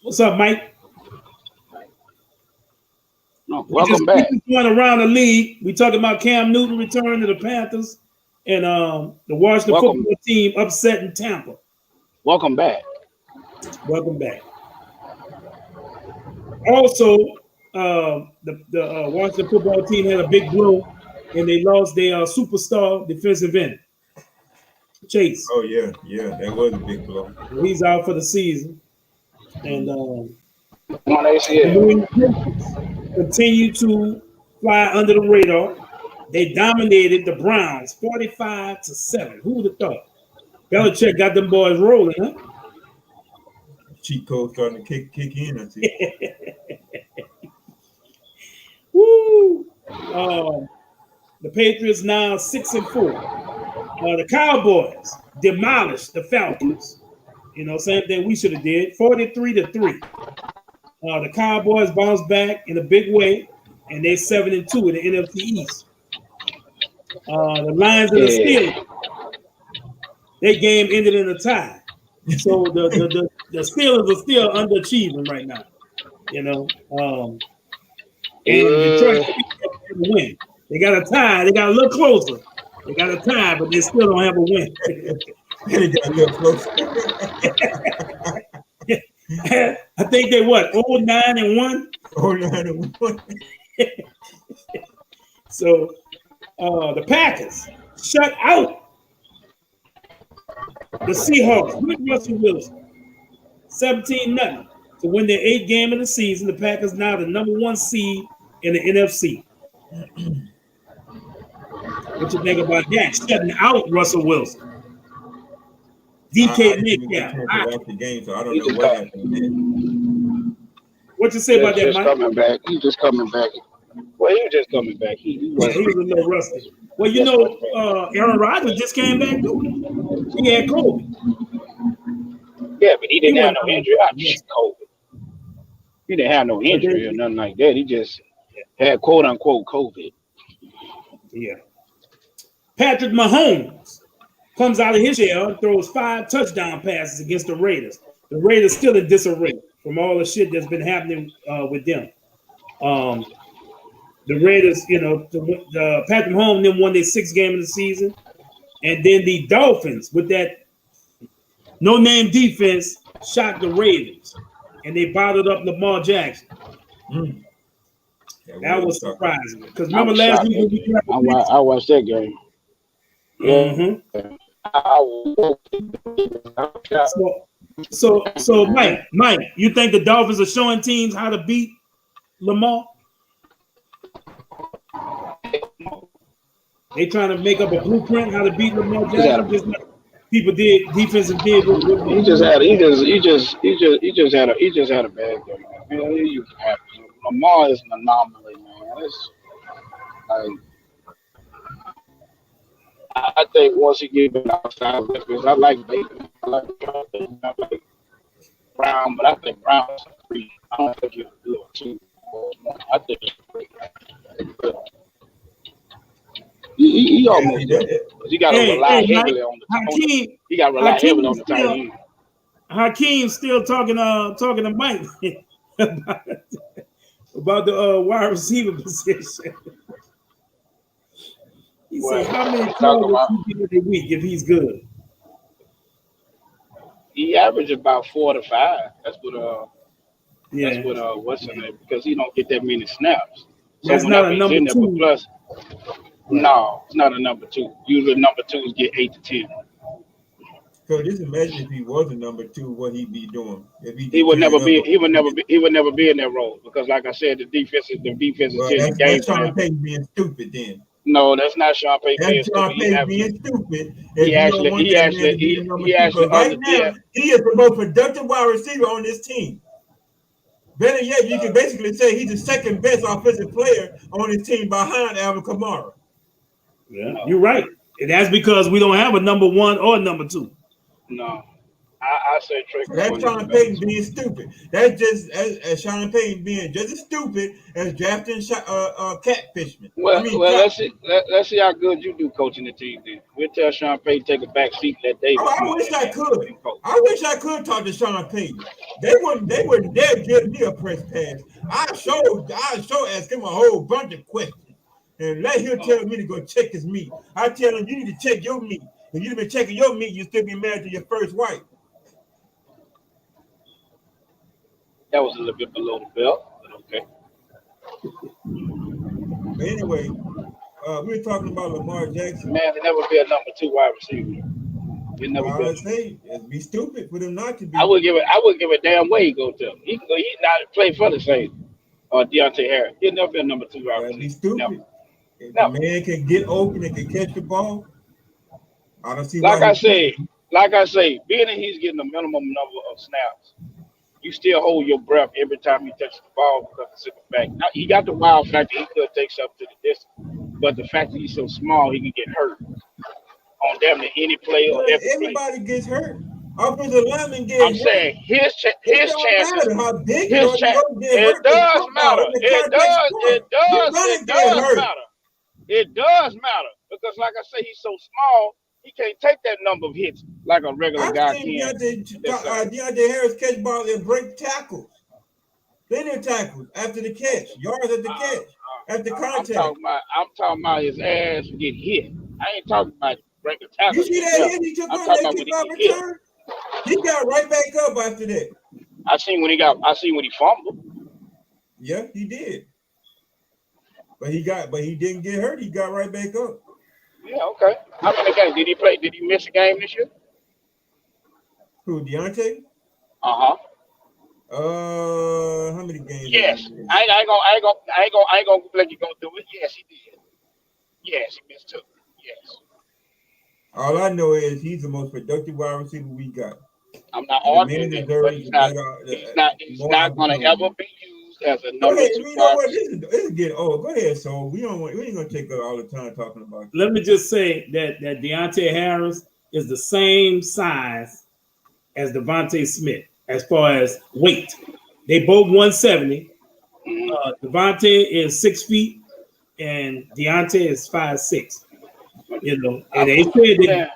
What's up, Mike? Welcome back. We just going around the league. We talking about Cam Newton return to the Panthers and the Washington football team upsetting Tampa. Welcome back. Welcome back. Also, the Washington football team had a big blow, and they lost their superstar defensive end, Chase. Oh yeah, that was a big blow. He's out for the season, and continue to fly under the radar. They dominated the Browns 45-7. Who would have thought? Belichick got them boys rolling, huh? cheat code starting to kick in. I see. Woo! The Patriots now 6-4. The Cowboys demolished the Falcons. You know, same thing we should have did. 43-3. The Cowboys bounced back in a big way, and they're 7-2 in the NFC East. The Lions and the Steelers, their game ended in a tie. So the Steelers are still underachieving right now. You know, and Detroit win. They got a tie. They got a little closer. They got a tie, but they still don't have a win. They got a little closer. I think they what? 9-1. 9-1. So the Packers shut out the Seahawks with Russell Wilson, 17-0 to win their 8th game of the season. The Packers now the number 1 seed in the NFC. What you think about that? Shutting out Russell Wilson. DK Metcalf. The game, so I don't know what happened. What you say about that, Mike? Coming back. He's just coming back. Well, he was just coming back. He was a little rusty. Well, you know, Aaron Rodgers just came back too. He had COVID. Yeah, but he didn't have no injury. Just COVID. He didn't have no injury or nothing like that. He just had quote unquote COVID. Yeah. Patrick Mahomes comes out of his shell and throws 5 touchdown passes against the Raiders. The Raiders still in disarray from all the shit that's been happening with them. The Raiders, you know, the Patrick Mahomes then won their 6th game of the season. And then the Dolphins, with that no-name defense, shot the Ravens. And they bottled up Lamar Jackson. That was surprising. Because remember last week I watched that game. Mm-hmm. So Mike, you think the Dolphins are showing teams how to beat Lamar? They trying to make up a blueprint how to beat Lamar Jackson. Just like people did, defensive did. He just had a bad game. Man, Lamar is an anomaly, man. It's like I think once he gets outside because I like Baker, I like Brown, but I think Brown's a 3. I don't think he'll do a 2 or 1. I think he's 3. He almost he got to rely heavily on the Hakeem. He got to rely heavily on the tight end. Hakeem's still talking to Mike about the wide receiver position. He said, "How many calls he get a week if he's good?" He averages about 4 to 5. That's what what's in it because he don't get that many snaps. So that's not a number 2. Plus, no, it's not a number 2. Usually number 2s get 8 to 10. So just imagine if he was a number 2, what he'd be doing. He would never be in that role because, like I said, the defense is well, that's Sean Payton being stupid. Then no, that's not Sean Payton being stupid. Sean Payton being stupid. He actually right now he is the most productive wide receiver on this team. Better yet, you can basically say he's the second best offensive player on his team behind Alvin Kamara. Yeah, you're right. And that's because we don't have a number 1 or a number 2. No. I say Trey. That's Sean Payton being stupid. That's just as Sean Payton being just as stupid as drafting catfishman. Well, let's see how good you do coaching the team. Then we'll tell Sean Payton take a back seat that day. I wish I could. I wish I could talk to Sean Payton. They wouldn't dare give me a press pass. I show ask him a whole bunch of questions and let him tell me to go check his meat. I tell him you need to check your meat. If you've been checking your meat, you still be married to your first wife. That was a little bit below the belt, but okay. But anyway, we were talking about Lamar Jackson. Man, there never be a number 2 wide receiver. It never be. Say it'd be stupid for them not to be. I would give a damn way he go to him. He not play for the Saints or Deontay Harris. He'll never be a number 2 wide receiver. That'd be stupid. Never. If the man can get open and can catch the ball, I don't see. Like I say, being that he's getting a minimum number of snaps, you still hold your breath every time he touches the ball because it's in the back. Now, he got the wild factor. He could take something to the distance. But the fact that he's so small, he can get hurt on damn near any play or every play. Everybody gets hurt. Offensive linemen get I'm hurt. saying his It don't chances. matter how big you His are, chance. you get It hurt in does football. matter. It's a It contact does. sport. It does. You're gonna It get does hurt. matter. It does matter because, like I say, he's so small. He can't take that number of hits like a regular guy I've seen can. Deontay Harris catch balls and break tackles. Linear tackles after the catch, yards at the catch, after contact. I'm talking about his ass get hit. I ain't talking about break a tackle. You see that hit he took on that kickoff return? He got right back up after that. I seen when he fumbled. Yeah, he did. But he didn't get hurt. He got right back up. Yeah, okay. How many games did he play? Did he miss a game this year? Who, Deontay? Uh-huh. How many games? Yes. I ain't gonna let you go through it. Yes, he did. Yes, he missed two. Yes. All I know is he's the most productive wide receiver we got. I'm not arguing that, but he's not gonna ever be used as a number two. You know what? This is getting old. Go ahead, so we ain't gonna take all the time talking about this. Let me just say that Deontay Harris is the same size as Devontae Smith as far as weight. They both 170. Devontae is 6 feet and Deontay is 5'6". You know, and they said that.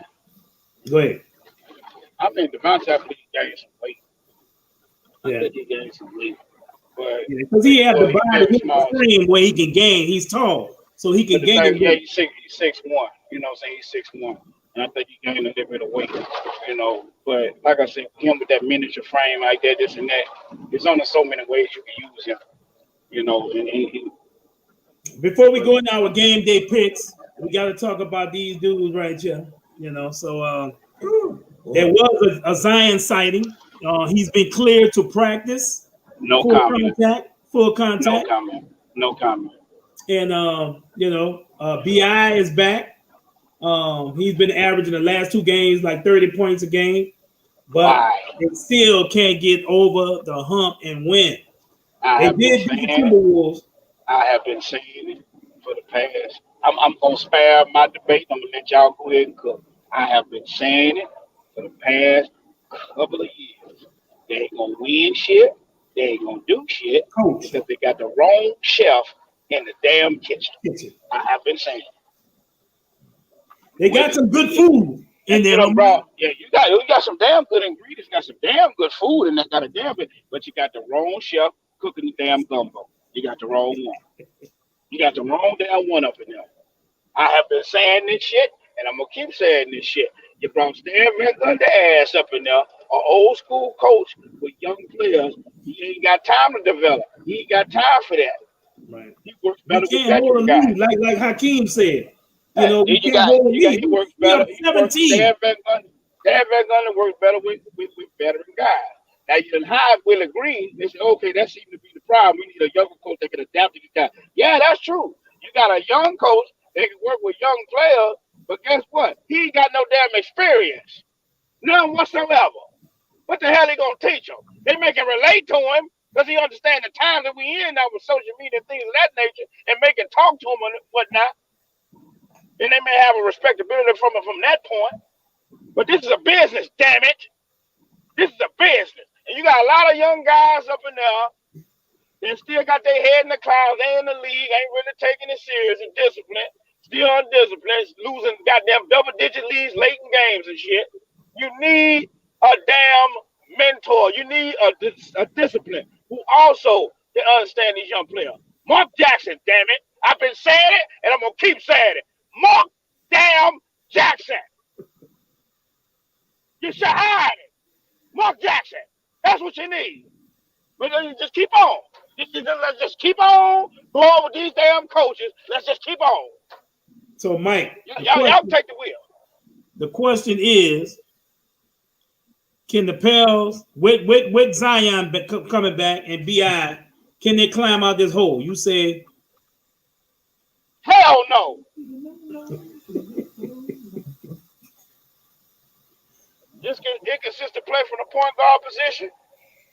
Go ahead. I think Devontae gained some weight. Yeah. I think he gained some weight. Because he has the body frame where he can gain. He's tall, so he can gain. Yeah, he's 6'1". You know what I'm saying? He's 6'1". And I think he gained a little bit of weight, you know. But like I said, him with that miniature frame like that, this and that, there's only so many ways you can use him, you know. Before we go into our game day picks, we got to talk about these dudes right here, you know. So there was a Zion sighting. He's been cleared to practice. No comment. Full contact. No comment. And you know, BI is back. He's been averaging the last 2 games like 30 points a game, but they still can't get over the hump and win. They did beat the Timberwolves. I have been saying it for the past. I'm gonna spare my debate. I'm gonna let y'all go ahead and cook. I have been saying it for the past couple of years. They ain't gonna win shit. They ain't gonna do shit because they got the wrong chef in the damn kitchen. I have been saying it. They got some good food in there, bro. Yeah, you got some damn good ingredients. Got some damn good food, and that got a damn bit. But you got the wrong chef cooking the damn gumbo. You got the wrong one. You got the wrong damn one up in there. I have been saying this shit, and I'm gonna keep saying this shit. You brought Stan Van Gundy ass up in there, an old school coach with young players. He ain't got time to develop. He ain't got time for that. Right. He works better with veteran guys. Like Hakeem said. You know, he works better. Dan Van Gundy works better with veteran guys. Now you done hired Willie Green. They say, okay, that seems to be the problem. We need a younger coach that can adapt to the guy. Yeah, that's true. You got a young coach that can work with young players, but guess what? He ain't got no damn experience. None whatsoever. What the hell he gonna teach him? They make him relate to him because he understand the time that we in now with social media and things of that nature, and make him talk to him and whatnot. And they may have a respectability from that point. But this is a business, damn it. This is a business. And you got a lot of young guys up in there that still got their head in the clouds. They in the league, ain't really taking it serious and disciplined. Still undisciplined, losing goddamn double-digit leads late in games and shit. You need a damn mentor. You need a discipline who also can understand these young players. Mark Jackson, damn it. I've been saying it, and I'm going to keep saying it. Mark damn Jackson. You should hide it. Mark Jackson. That's what you need. But you just keep on. Let's just keep on going with these damn coaches. Let's just keep on. So, Mike, y'all take the wheel. The question is, can the Pels, with Zion coming back and BI, can they climb out this hole? You say, hell no. It consists of play from the point guard position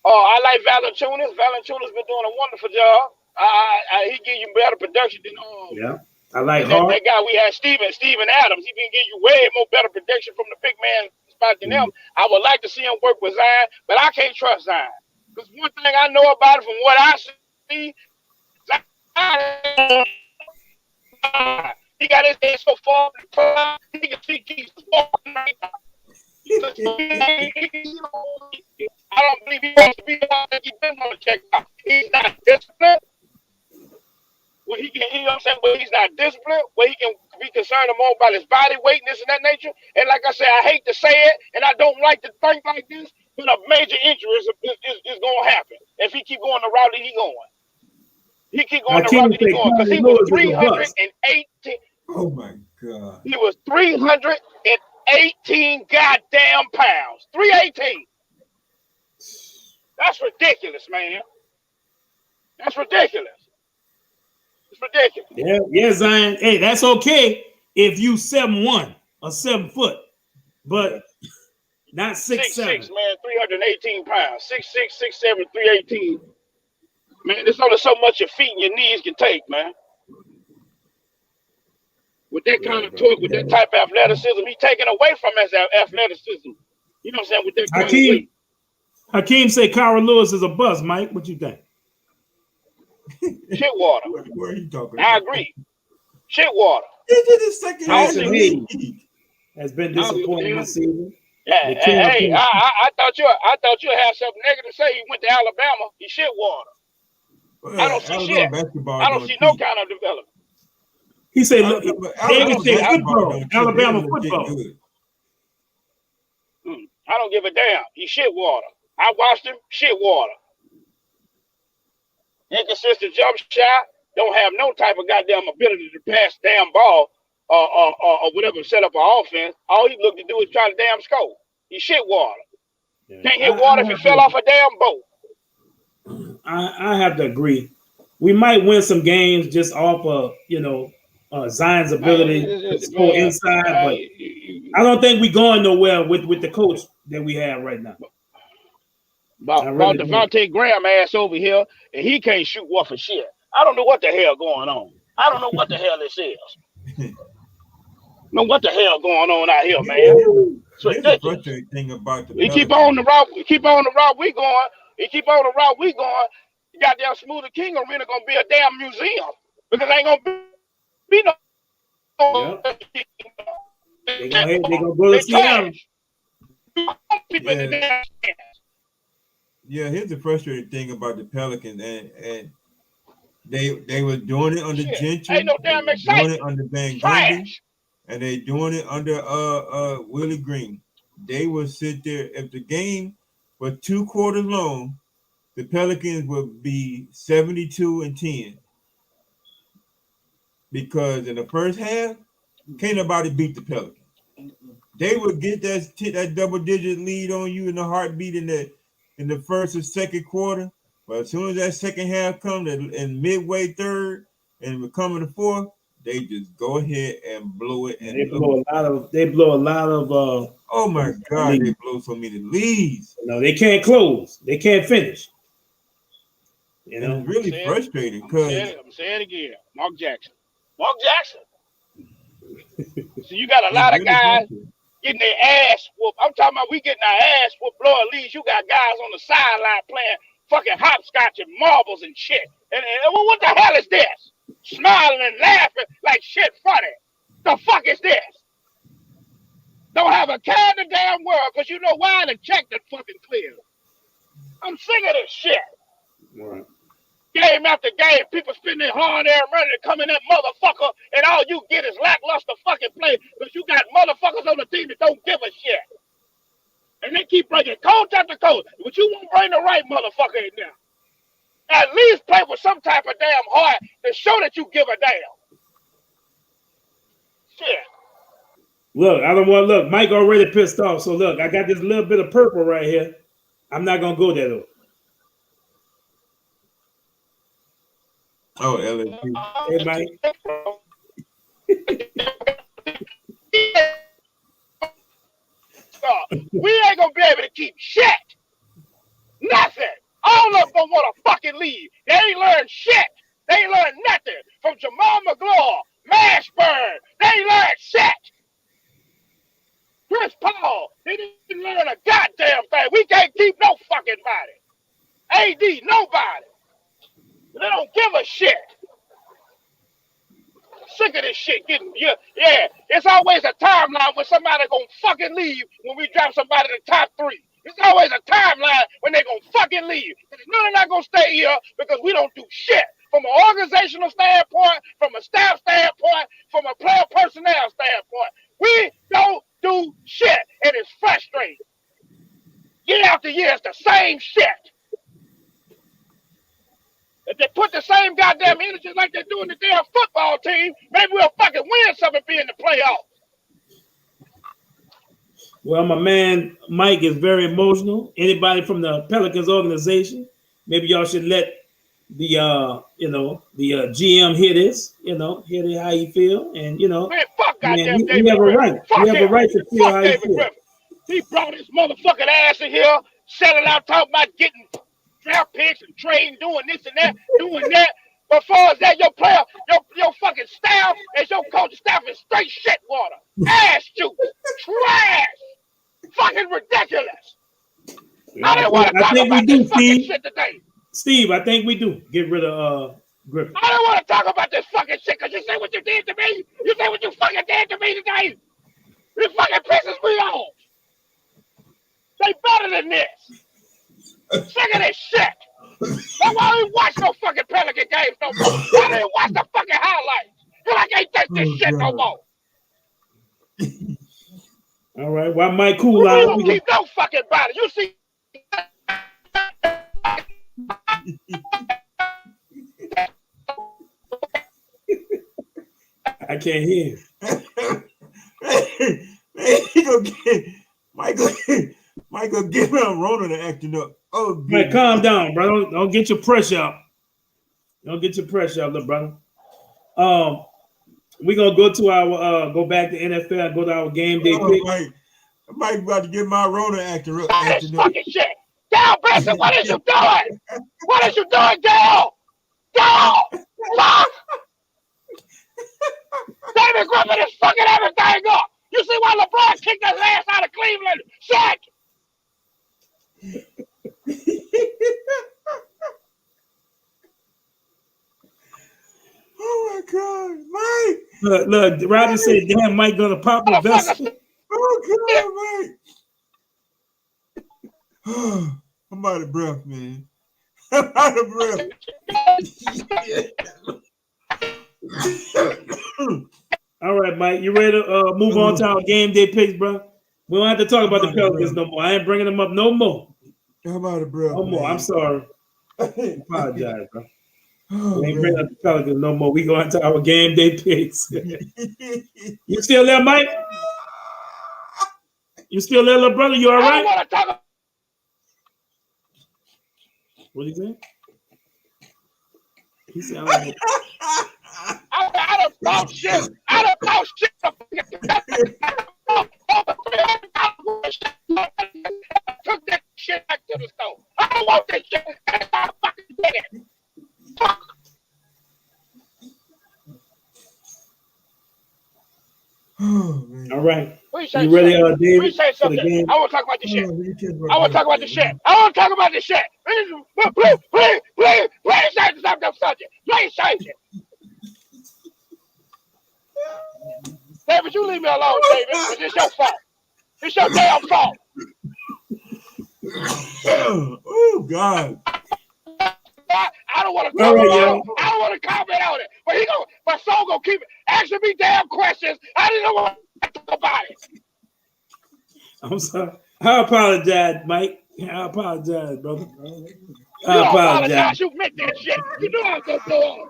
I like Valanciunas. Valanciunas been doing a wonderful job. He give you better production than Yeah, I like that Hart. guy we had, Steven Adams. He been giving you way more better production from the big man spot than him. I would like to see him work with Zion, but I can't trust Zion. Because one thing I know about it from what I see, Zion, he got his head so far, he can see Jesus walking right now. I don't believe he wants to be on that. He doesn't want to check out. He's not disciplined. Well, he can, you know what I'm saying? But he's not disciplined. Well, he can be concerned more about his body weight and this and that nature. And like I said, I hate to say it, and I don't like to think like this, but a major injury is going to happen if he keep going the route that he's going. He keep going the route that he's going because he was 318. Oh my God! He was 318 goddamn pounds. 318. That's ridiculous, man. That's ridiculous. It's ridiculous. Yeah, Zion. Hey, that's okay if you 7'1" or 7 foot, but not 6'7". 6'6", man, 318 pounds. 6'6", 6'7", 318. Man, there's only so much your feet and your knees can take, man. With that kind of torque, with that type of athleticism, he's taken away from his athleticism. You know what I'm saying? With that kind of weight. Hakeem say Kyra Lewis is a bust, Mike. What you think? Shit water. Where are you talking I about? agree. Shit water. He did his second half Tyson Hayes has been disappointing this season. Yeah, hey, I thought you'd have something negative to say. He went to Alabama. He shit water. Well, I don't see shit. I don't see no kind of development. He said, Alabama football. Alabama football. I don't give a damn. He shit water. I watched him shit water. Inconsistent jump shot. Don't have no type of goddamn ability to pass damn ball or whatever, set up an offense. All he looked to do is try to damn score. He shit water. Yeah. Can't hit water if he fell off a damn boat. I have to agree. We might win some games just off of, Zion's ability to score inside, but I don't think we're going nowhere with the coach that we have right now. About Devontae Graham ass over here, and he can't shoot worth a shit. I don't know what the hell going on. I don't know what the hell this is. Know what the hell going on out here, man? Here's the frustrating thing about we keep on the route. We keep on the route we going. Goddamn Smoothie King Arena gonna be a damn museum because ain't gonna be no. They gonna go to Seattle. Yeah, here's the frustrating thing about the Pelicans, and they were doing it under Gentry, ain't no damn excitement. doing it under Van Gundy, and they doing it under Willie Green. They would sit there if the game was 2 quarters long. The Pelicans would be 72-10 because in the first half, can't nobody beat the Pelicans. They would get that double-digit lead on you in the heartbeat in the first or second quarter, but as soon as that second half comes in midway third and we're coming to fourth, they just go ahead and blow it. And they blow a lot of. Oh my God! Leads. They blow so many leads. No, they can't close. They can't finish. It's really frustrating because I'm saying it again. Mark Jackson. So you got a lot of guys getting their ass whooped. I'm talking about we getting our ass whooped, blowing leads. You got guys on the sideline playing fucking hopscotch and marbles and shit. And what the hell is this? Smiling and laughing like shit funny. The fuck is this? Don't have a care in the damn world because you know why? The check that fucking clear. I'm sick of this shit. Right. Game after game, people spending hard air money to come in that motherfucker, and all you get is lackluster fucking play because you got motherfuckers on the team that don't give a shit. And they keep bringing coach after coach, but you won't bring the right motherfucker in there. At least play with some type of damn heart to show that you give a damn. Shit. Look, I don't want to look. Mike already pissed off. So look, I got this little bit of purple right here. I'm not gonna go there though. Oh, LSU. Hey, Mike. We ain't gonna be able to keep shit. Nothing. leave. They ain't learned shit. They ain't learned nothing from Jamal McGraw, Mashburn. They ain't learned shit. Chris Paul, they didn't learn a goddamn thing. We can't keep no fucking body. AD, nobody. They don't give a shit. Sick of this shit getting yeah. It's always a timeline when somebody gonna fucking leave when we drop somebody in the top 3. It's always a timeline when they gonna fucking leave. No, they're not gonna stay here because we don't do shit. From an organizational standpoint, from a staff standpoint, from a player personnel standpoint. We don't do shit, and it's frustrating. Year after year, it's the same shit. If they put the same goddamn energy like they do in the damn football team, maybe we'll fucking win something and be in the playoffs. Well, my man Mike is very emotional. Anybody from the Pelicans organization, maybe y'all should let the GM hear this. Hear how you feel, and man, fuck goddamn David. David You have a right. You have a right to feel how you feel. He brought his motherfucking ass in here, selling out, talking about getting draft picks and trading, doing this and that, doing that. But as far as that, your player, your fucking staff and your coaching staff is straight shit water, ass juice, trash, fucking ridiculous. I didn't want to talk about this fucking shit today. Steve, I think we do get rid of Griffin. I don't want to talk about this fucking shit because you say what you did to me. You say what you fucking did to me today. It fucking pisses me off. They better than this. Sick of this shit. That's why I ain't watch no fucking Pelican games no more. I didn't watch the fucking highlights. Because I can't take this shit no more. All right, why Mike cool out? You don't keep no fucking body. You see. I can't hear. Michael, get around Rona to acting up. Oh, Mike, calm down, brother. Don't get your pressure up. Don't get your pressure up, little brother. We're gonna go to our go back to NFL and go to our game day pick. Mike about to get my Rona acting up. This fucking shit. Dale Benson, what is you doing? What is you doing, Dale? Dale! Fuck! David Griffin is fucking everything up. You see why LeBron kicked his ass out of Cleveland? Shit! Oh my God, Mike! Look, Robbie said, "Damn, Mike gonna pop a vessel." Oh God, Mike! I'm out of breath, man. I'm out of breath. All right, Mike, you ready to move on to our game day picks, bro? We don't have to talk about the Pelicans no more. I ain't bringing them up no more. I'm out of breath. No more. Man. I'm sorry. I apologize, bro. Oh, we ain't bringing up the Pelicans no more. We go into our game day picks. You still there, Mike? You still there, little brother? You all right? I don't want to talk about. What do you think? He said, I don't talk shit. I don't talk shit. Took that shit back to the store. I don't want that shit. I fucking did it. Fuck. man. All right. You ready, David? Say something. I want to talk about this shit. I want to talk about this shit. I want to talk about this shit. Please change the subject. Please change it. David, you leave me alone, David. It's your fault. It's your damn fault. Oh God. I don't want to comment on it. I don't want to comment on it. But my soul gonna keep asking me damn questions. I didn't know what to talk about it. I'm sorry. I apologize, Mike. I apologize, brother. I apologize. You meant that shit. You know I'm gonna go on.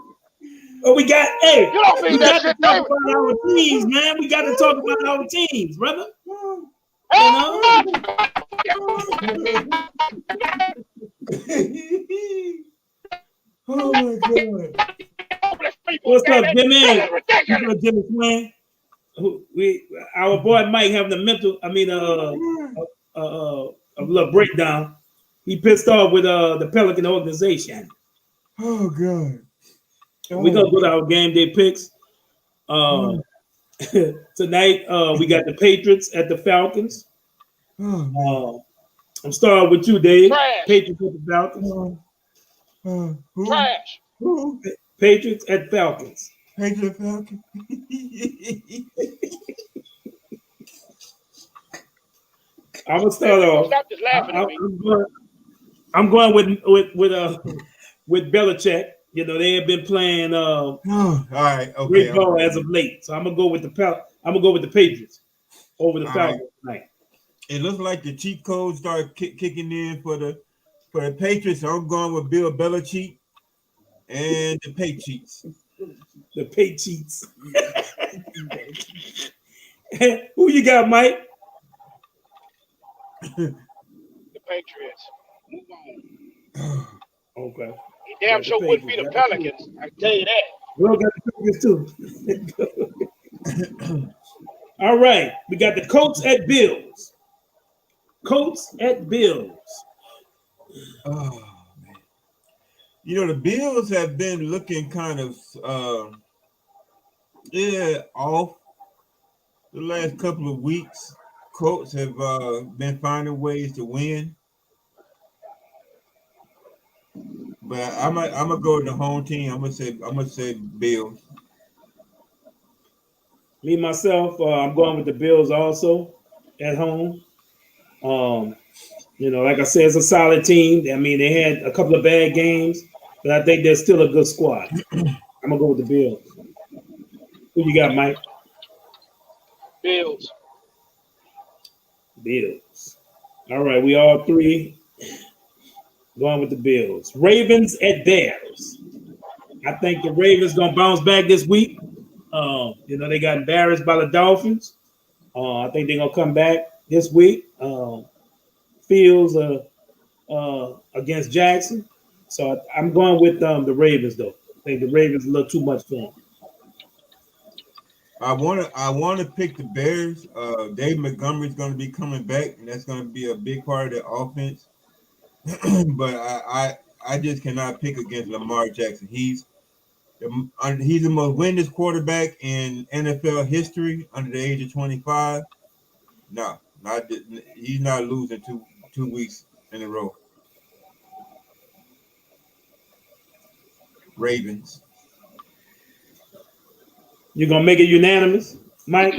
Oh, we got you don't mean that shit, David. About our teams, man. We got to talk about our teams, brother. Oh my God. What's up, Jimmy? What's up, Jimmy Swan? Our boy Mike having a a little breakdown. He pissed off with the Pelican organization. Oh God. We're gonna go to our game day picks. Tonight, we got the Patriots at the Falcons. I'm starting with you, Dave. Trash. Patriots at the Falcons. Trash. Who? Patriots at Falcons. Patriots Falcons. I'm gonna start off. Stop just laughing at me. I'm going with Belichick. You know, they have been playing all right, okay, great ball as of late. So I'm gonna go with the Patriots over the Falcons tonight. It looks like the cheat codes start kicking in for the Patriots. So I'm going with Bill Belichick and the Patriots. The Patriots. Who you got, Mike? The Patriots. Move on. Okay. He damn sure wouldn't be the Pelicans. I can tell you that. We all got the Patriots too. All right. We got the Colts at Bills. Colts at Bills. Oh man. You know, the Bills have been looking kind of off the last couple of weeks. Colts have been finding ways to win. But I'm gonna go with the home team. I'm gonna say Bills. Me myself, I'm going with the Bills also at home. You know, like I said, it's a solid team. I mean, they had a couple of bad games, but I think they're still a good squad. I'm gonna go with the Bills. Who you got, Mike? Bills. Bills. All right, we all three going with the Bills. Ravens at Bears. I think the Ravens gonna bounce back this week. You know, they got embarrassed by the Dolphins. I think they're gonna come back this week. Fields against Jackson. So I'm going with the Ravens though. I think the Ravens a little too much for them. I want to pick the Bears. Dave Montgomery's going to be coming back, and that's going to be a big part of the offense. But I just cannot pick against Lamar Jackson. He's the most winningest quarterback in NFL history under the age of 25. No, he's not losing two weeks in a row. Ravens. You're gonna make it unanimous, Mike?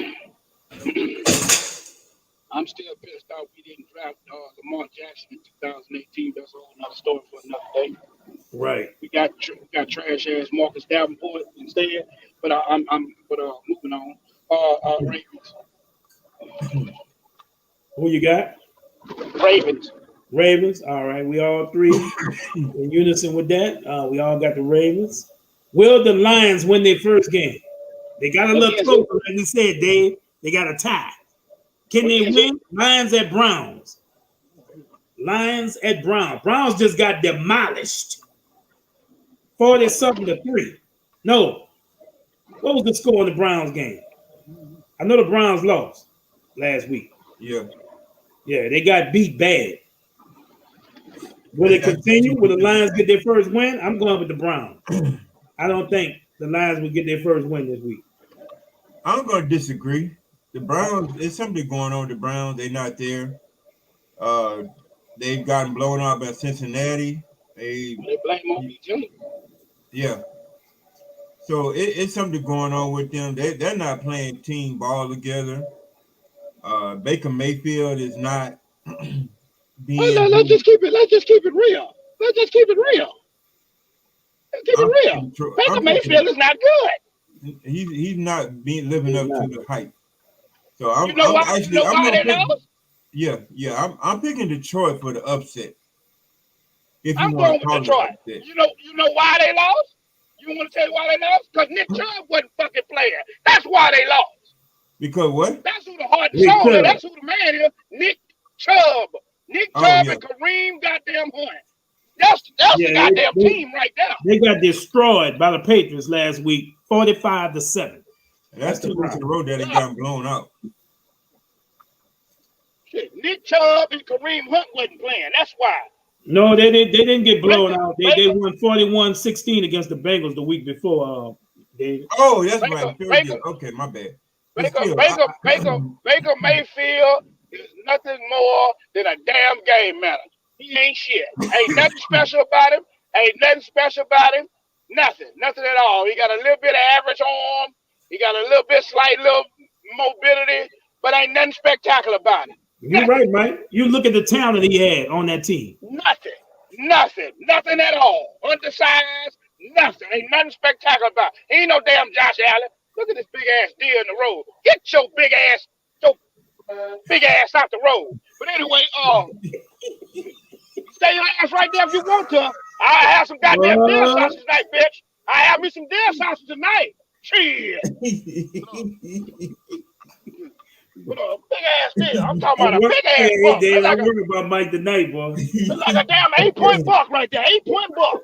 I'm still pissed off we didn't draft Lamar Jackson in 2018. That's a whole nother story for another day. Right. We got trash ass Marcus Davenport instead. But I'm moving on. Ravens. Who you got? Ravens. Ravens. All right. We all three in unison with that. We all got the Ravens. Will the Lions win their first game? They got a little closer, like we said, Dave. They got a tie. Can they win? Lions at Browns. Lions at Browns. Browns just got demolished. 40-3. No. What was the score in the Browns game? I know the Browns lost last week. Yeah. Yeah, they got beat bad. Will it continue? Will the Lions get their first win? I'm going with the Browns. I don't think the Lions will get their first win this week. I'm going to disagree. The Browns, there's something going on with the Browns. They're not there. They've gotten blown out by Cincinnati. They blame on BJ. Yeah. So it's something going on with them. They're not playing team ball together. Baker Mayfield is not being. Let's just keep it real. Let's just keep it real. Let's keep it real. Baker Mayfield is not good. He's not living up to the hype. So I'm why they lost? Yeah. I'm picking Detroit for the upset. I'm going with Detroit. You know why they lost? You want to tell you why they lost? Because Nick Chubb wasn't fucking playing. That's why they lost. Because what? That's who the heart and soul is. That's who the man is. Nick Chubb. Nick Chubb and Kareem goddamn Hunt. That's the goddamn team right there. They got destroyed by the Patriots last week, 45-7. And that's the reason the road that they got blown out. Shit, Nick Chubb and Kareem Hunt wasn't playing. That's why. No, they didn't get blown Baker, out. They Baker, won 41-16 against the Bengals the week before. David. Oh, that's Baker, right. Third Baker, year. Okay, my bad. But Baker, still, Baker, Baker, Baker Mayfield is nothing more than a damn game manager. He ain't shit. Ain't nothing special about him. Ain't nothing special about him. Nothing. Nothing at all. He got a little bit of average arm. He got a little bit, slight little mobility, but ain't nothing spectacular about him. You're right, Mike. You look at the talent he had on that team. Nothing. Nothing at all. Undersized. Nothing. Ain't nothing spectacular about it. He ain't no damn Josh Allen. Look at this big ass deer in the road. Get your big ass out the road. But anyway, stay your ass right there if you want to. I'll have some goddamn deer sausage tonight, bitch. I'll have me some deer sausage tonight. Shit. Big ass deer. I'm talking about a big ass buck. Dave, I'm worried about Mike tonight, boy. Look like a damn 8-point buck right there. 8-point buck.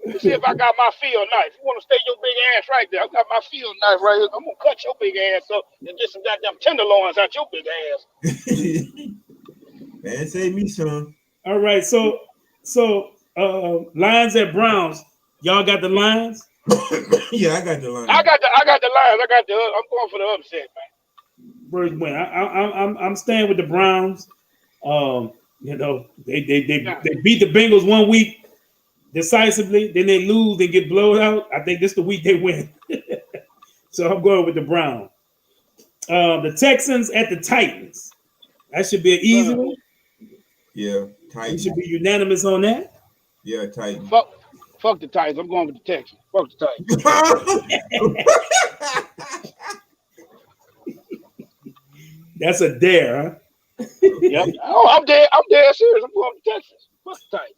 Let me see if I got my field knife. You want to stay your big ass right there? I got my field knife right here. I'm gonna cut your big ass up and get some goddamn tenderloins out your big ass. Man, save me some. All right, so Lions at Browns. Y'all got the Lions? Yeah, I got the Lions. I got the Lions. I'm going for the upset, man. Birds win. I'm staying with the Browns. You know, they beat the Bengals one week decisively, then they lose, they get blown out. I think this is the week they win. So I'm going with the Browns. The Texans at the Titans. That should be an easy one. Yeah, We Titans. should be unanimous on that. Yeah, Titans. Fuck the Titans. I'm going with the Texans. Fuck the Titans. That's a dare, huh? Yep. Oh, I'm dead serious. I'm going with the Texans. Fuck the Titans.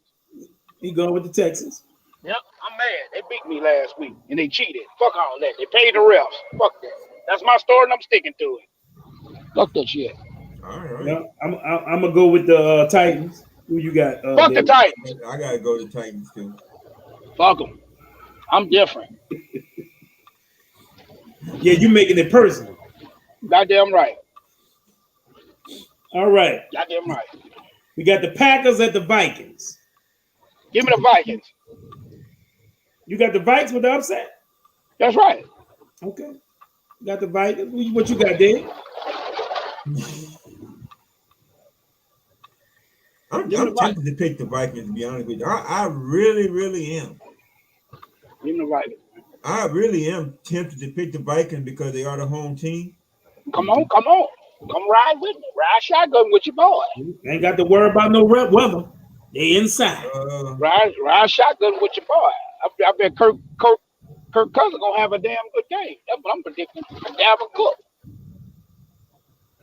You going with the Texans? Yep, I'm mad. They beat me last week and they cheated. Fuck all that. They paid the refs. Fuck that. That's my story and I'm sticking to it. Fuck that shit. All right. Yeah, I'm gonna go with the Titans. Who you got? Fuck the David? Titans. I gotta go to Titans too. Fuck them. I'm different. Yeah, you making it personal. Goddamn right. All right. Goddamn right. We got the Packers at the Vikings. Give me the Vikings. You got the Vikings with the upset? That's right. Okay. You got the Vikings. What you got, Dave? I'm tempted to pick the Vikings, to be honest with you. I really, really am. Give me the Vikings. I really am tempted to pick the Vikings because they are the home team. Come on. Come ride with me. Ride shotgun with your boy. Ain't got to worry about no weather. They inside. Ride shotgun with your boy. I bet Kirk Cousins gonna have a damn good game. That's what I'm predicting. Dalvin Cook.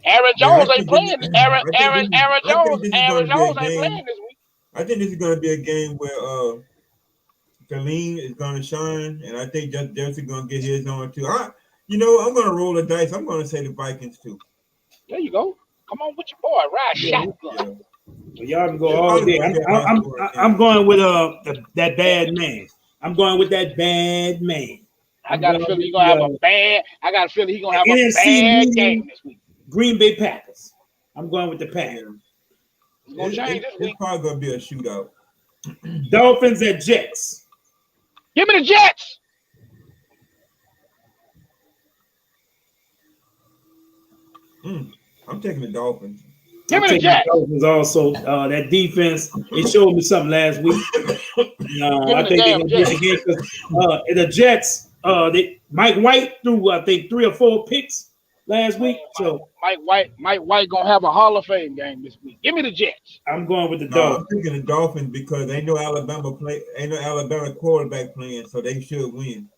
Aaron Jones ain't playing. Aaron Jones ain't playing this week. I think this is going to be a game where Khalil is going to shine, and I think Justin Jefferson going to get his on too. I'm going to roll the dice. I'm going to say the Vikings too. There you go. Come on with your boy. Ride shotgun. Well, y'all can go all day. I'm going with that bad man. I'm going with that bad man. I got a feeling he's gonna have a bad. I got a feeling he's gonna have a bad game this week. Green Bay Packers. I'm going with the Packers. It's gonna change this week. It's probably gonna be a shootout. Dolphins at Jets. Give me the Jets. I'm taking the Dolphins. Give me the Jets. Dolphins also. That defense, it showed me something last week. I think they're gonna get the game because the Jets. Mike White threw I think 3 or 4 picks last week. So Mike White gonna have a Hall of Fame game this week. Give me the Jets. I'm going with the Dolphins. I'm thinking the Dolphins because ain't no Alabama quarterback playing, so they should win.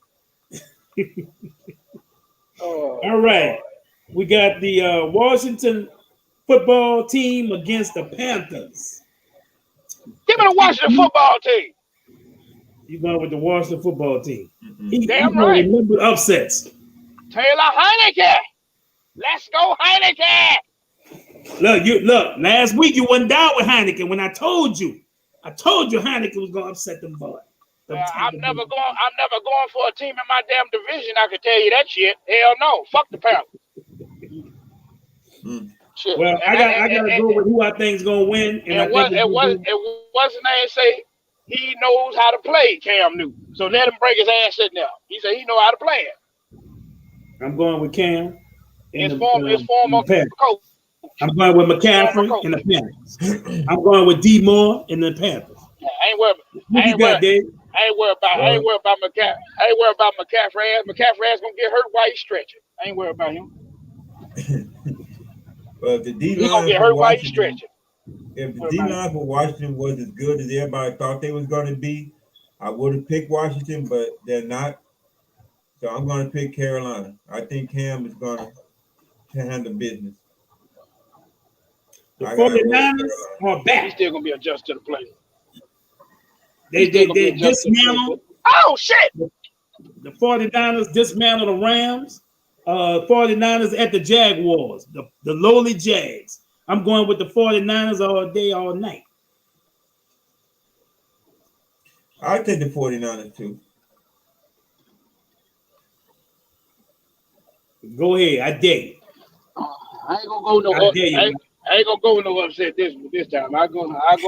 All right, we got the Washington football team against the Panthers. Give me the Washington football team. You going with the Washington football team? Damn right. Remember upsets. Taylor Heineke. Let's go Heineke. Look. Last week you went down with Heineken when I told you Heineken was gonna upset them boys. I'm never going for a team in my damn division. I can tell you that shit. Hell no. Fuck the Panthers. Shit. Well, I gotta go with who I think's gonna win, and I think it wasn't they say he knows how to play Cam Newton. So let him break his ass sitting there. He said he know how to play it. I'm going with Cam. His former coach. I'm going with McCaffrey in the Panthers. I'm going with D Moore in the Panthers. I ain't worried about McCaffrey. I ain't worried about McCaffrey ass. McCaffrey ass gonna get hurt while he's stretching. I ain't worried about him. Well, if the D He gonna get hurt while he's stretching. If the D line for Washington was as good as everybody thought they was going to be, I would have picked Washington, but they're not. So I'm going to pick Carolina. I think Cam is going to handle business. The 49ers are back. He's still gonna be adjusted to the play. They dismantled. Oh shit! The 49ers dismantled the Rams. 49ers at the Jaguars, the lowly Jags. I'm going with the 49ers all day, all night. I'll take the 49ers too. Go ahead. I dare you. I ain't gonna go no up. I ain't gonna go no upset this time. I go to Niners.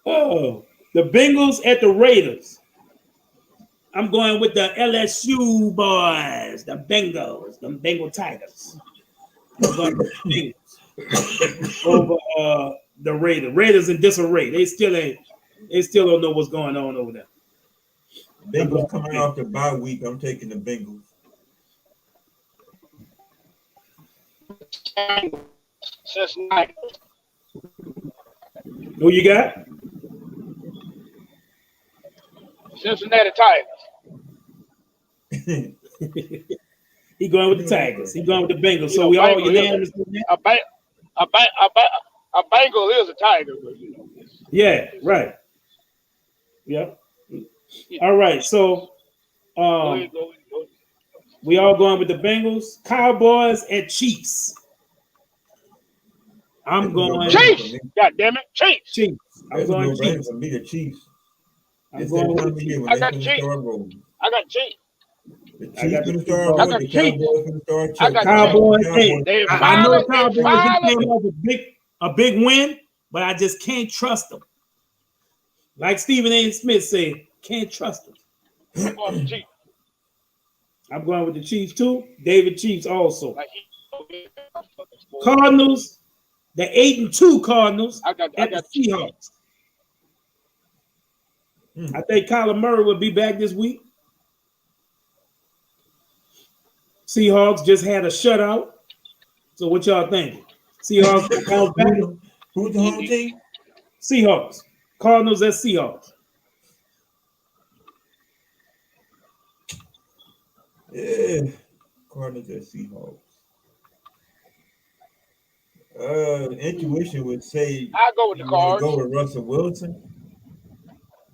Oh, the Bengals at the Raiders. I'm going with the LSU boys, the Bengals, the Bengal Tigers. I'm going with the Bengals over the Raiders. Raiders in disarray. They still don't know what's going on over there. Bengals coming off the bye week. I'm taking the Bengals. Cincinnati. Who you got? Cincinnati Tigers. He going with the Tigers. He going with the Bengals. So we all unanimous. A Bengal is a Tiger. Yeah, right. Yep. All right. So we all going with the Bengals, Cowboys, and Chiefs. I'm going Chiefs. God damn it, Chiefs. Chiefs. I'm going Chiefs. For me, the Chiefs. I got Chiefs. I got Chiefs. The Chiefs gonna start. I got the Chiefs. Cowboys gonna start. I got Cowboys. Hey, I know Cowboys came off a big win, but I just can't trust them. Like Stephen A. Smith said, can't trust them. I'm going with the Chiefs too. Daivid Chiefs also. Cardinals, the 8-2 Cardinals at the Seahawks. I think Kyler Murray will be back this week. Seahawks just had a shutout. So what y'all think? Seahawks bounce back? Who's the home team? Seahawks. Cardinals at Seahawks. Yeah. Cardinals at Seahawks. Intuition would say I go with the Cards. Go with Russell Wilson.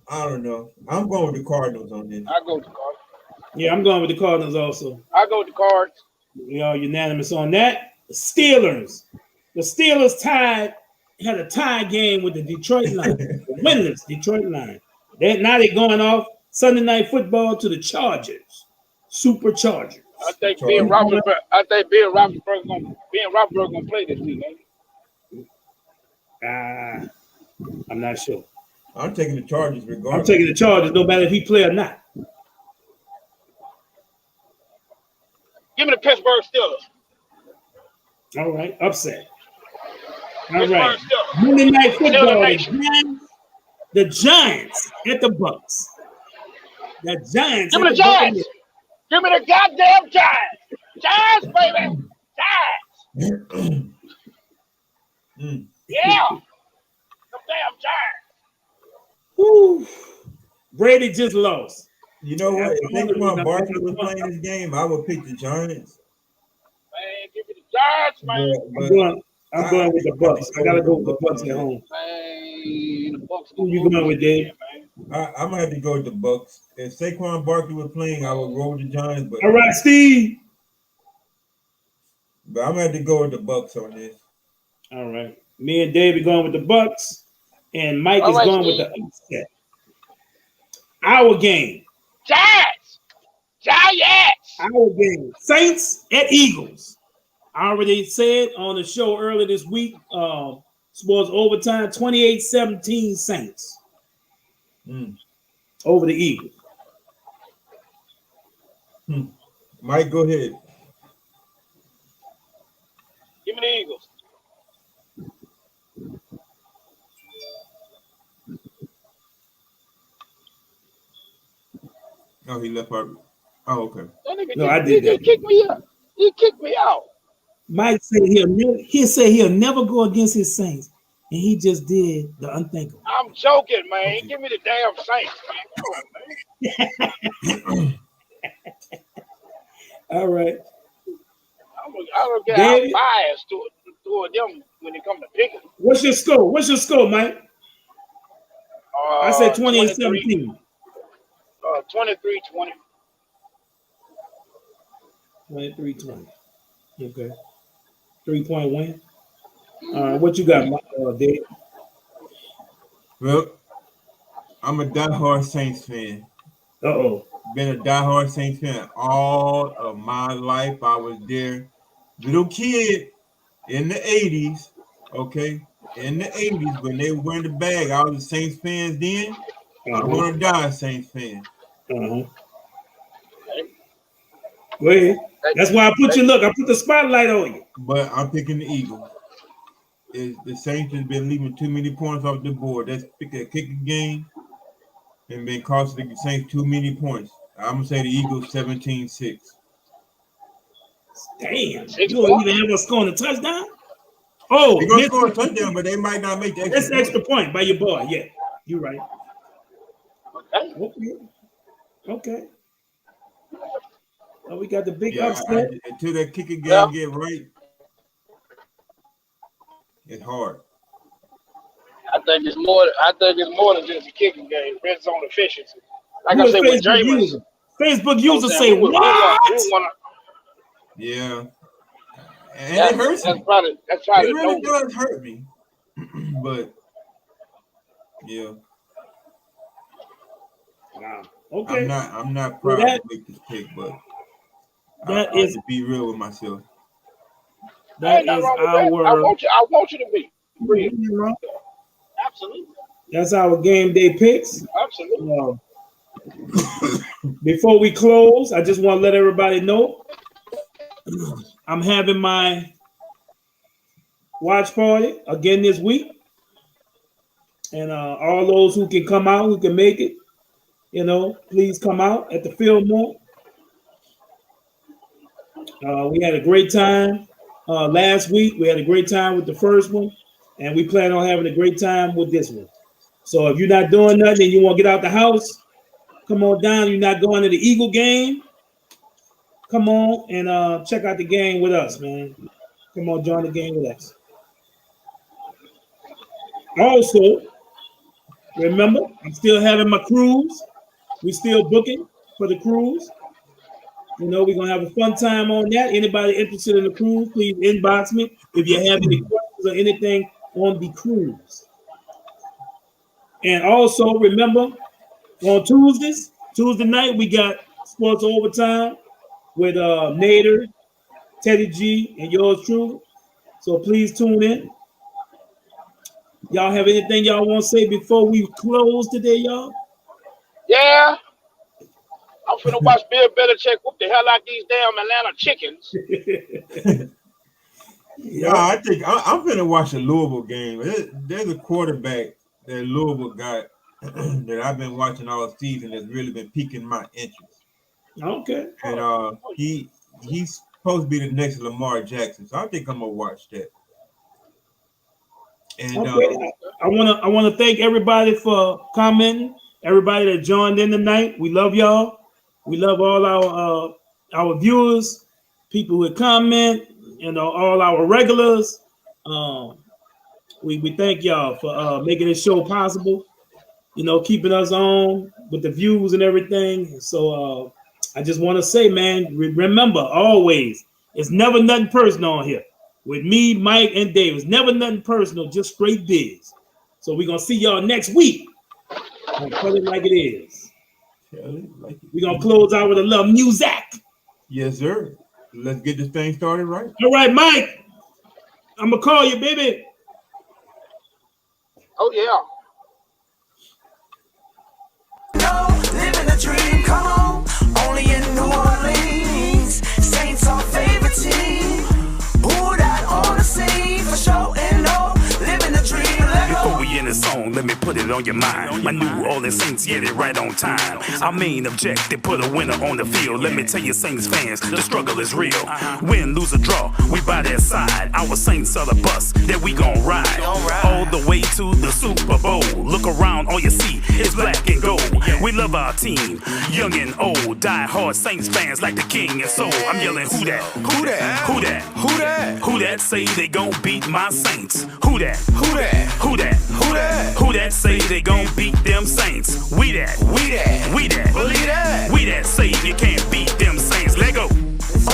I don't know. I'm going with the Cardinals on this. I go with the Cards. Yeah, I'm going with the Cardinals also. I go with the Cards. We are unanimous on that. The Steelers. The Steelers had a tie game with the Detroit Lions. The winless Detroit Lions. Now they're going off Sunday Night Football to the Chargers. Superchargers. I think Ben Roethlisberger gonna play this week, ain't he? I'm not sure. I'm taking the Chargers regardless. I'm taking the Chargers no matter if he play or not. Give me the Pittsburgh Steelers. All right, upset. All Pittsburgh right. Steelers. Monday Night Football. Steelers. The Giants at the Bucks. The Giants. Give me the Giants. Give me the goddamn Giants. Giants, baby. Giants. Yeah. The damn Giants. Woo. Brady just lost. You know what? If Saquon Barkley was playing this game, I would pick the Giants. Man, give me the Giants, man. I'm going with the Bucks. I gotta go with the Bucks at home. Man, the Bucks. Who you going with, Dave? I'm gonna have to go with the Bucks. If Saquon Barkley was playing, I would roll with the Giants. But all right, Steve. But I'm gonna have to go with the Bucks on this. All right. Me and David going with the Bucks, and Mike is going with the upset. Our game. Giants. Giants. Our game. Saints at Eagles. I already said on the show earlier this week, Sports Overtime, 28-17 Saints over the Eagles. Mike, go ahead. Give me the Eagles. Oh, he left out. Oh, okay. No, I did that. He kicked me out. He kicked me out. Mike said he'll never go against his Saints, and he just did the unthinkable. I'm joking, man. Okay. Give me the damn Saints, man. Come on, man. All right. I don't get how biased toward them when it comes to picking. What's your score? What's your score, Mike? I said 28-17. 23-20. 23-20. Okay. 3-point win. What you got, Dave? Well, I'm a diehard Saints fan. Uh-oh. Been a diehard Saints fan all of my life. I was there, little kid in the 80s, okay? In the 80s, when they were wearing the bag, I was a Saints fan then. I'm going to die a Saints fan. Go ahead. That's why I put I put the spotlight on you. But I'm picking the Eagles. The Saints has been leaving too many points off the board. That's a kicking game and been costing the Saints too many points. I'm going to say the Eagles 17-6. Damn. You don't even have us scoring a touchdown? Oh, they're going to score a touchdown, but they might not make the extra That's the extra point by your boy. Yeah, you're right. Okay. Oh, we got the big upset. Until that kicking game get right, it's hard. I think it's more than just a kicking game. Red zone efficiency. Like I said, with Jameis. Facebook users say what? Yeah. And it hurts me. That's probably it really does hurt me. But yeah. Wow. Okay. I'm not proud to make this pick, but I have to be real with myself. That is our. I want you to be real. Absolutely. That's our game day picks. Absolutely. Before we close, I just want to let everybody know I'm having my watch party again this week, and all those who can come out, who can make it, please come out at the Fillmore. We had a great time last week. We had a great time with the first one, and we plan on having a great time with this one. So if you're not doing nothing and you want to get out the house, come on down. You're not going to the Eagle game, come on and check out the game with us, man. Come on, join the game with us. Also, remember, I'm still having my cruise. We still booking for the cruise. We're going to have a fun time on that. Anybody interested in the cruise, please inbox me if you have any questions or anything on the cruise. And also, remember, on Tuesday night, we got Sports Overtime with Nader, Teddy G, and yours truly. So please tune in. Y'all have anything y'all want to say before we close today, y'all? Yeah. I'm finna watch Bill Belichick whoop the hell out these damn Atlanta chickens. I think I'm finna watch a Louisville game. There's a quarterback that Louisville got that I've been watching all season that's really been piquing my interest. Okay. And he's supposed to be the next Lamar Jackson, so I think I'm gonna watch that. And okay. I wanna thank everybody for commenting. Everybody that joined in tonight, we love y'all. We love all our viewers, people who comment, all our regulars. We thank y'all for making this show possible. Keeping us on with the views and everything. So I just want to say, man, remember always, it's never nothing personal on here. With me, Mike, and Dave, it's never nothing personal, just straight biz. So we're gonna see y'all next week. I'll tell it like it is. We're gonna close out with a little music. Yes, sir. Let's get this thing started right. All right, Mike. I'm gonna call you, baby. Oh yeah. No, living a dream, come on. Only in New Orleans. Saints our favorite team. Who that on the scene for sure and no, living a dream. Before we end the song, let me put it on your mind. My New Orleans Saints get it right on time. Our main objective, put a winner on the field. Let me tell you, Saints fans, the struggle is real. Win, lose, or draw, we by their side. Our Saints are the bus that we gon' ride all the way to the Super Bowl. Look around, all you see is black and gold. We love our team, young and old. Die hard Saints fans like the king and soul. I'm yelling, who that? Who that? Who that? Who that? Who that say they gon' beat my Saints? Who that? Who that? Who that? Who that? Who that say they gon' beat them Saints? We that. We that. We that. Believe that. We that say you can't beat them Saints. Let go.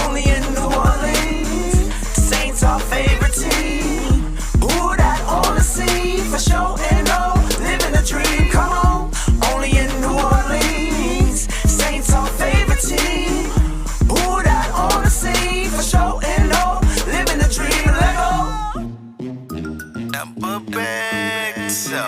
Only in New Orleans. Saints our favorite team. Who that on the scene for sure and no, living a dream. Come on. Only in New Orleans. Saints our favorite team. Who that on the scene for sure and no, living a dream. Let go. Back so.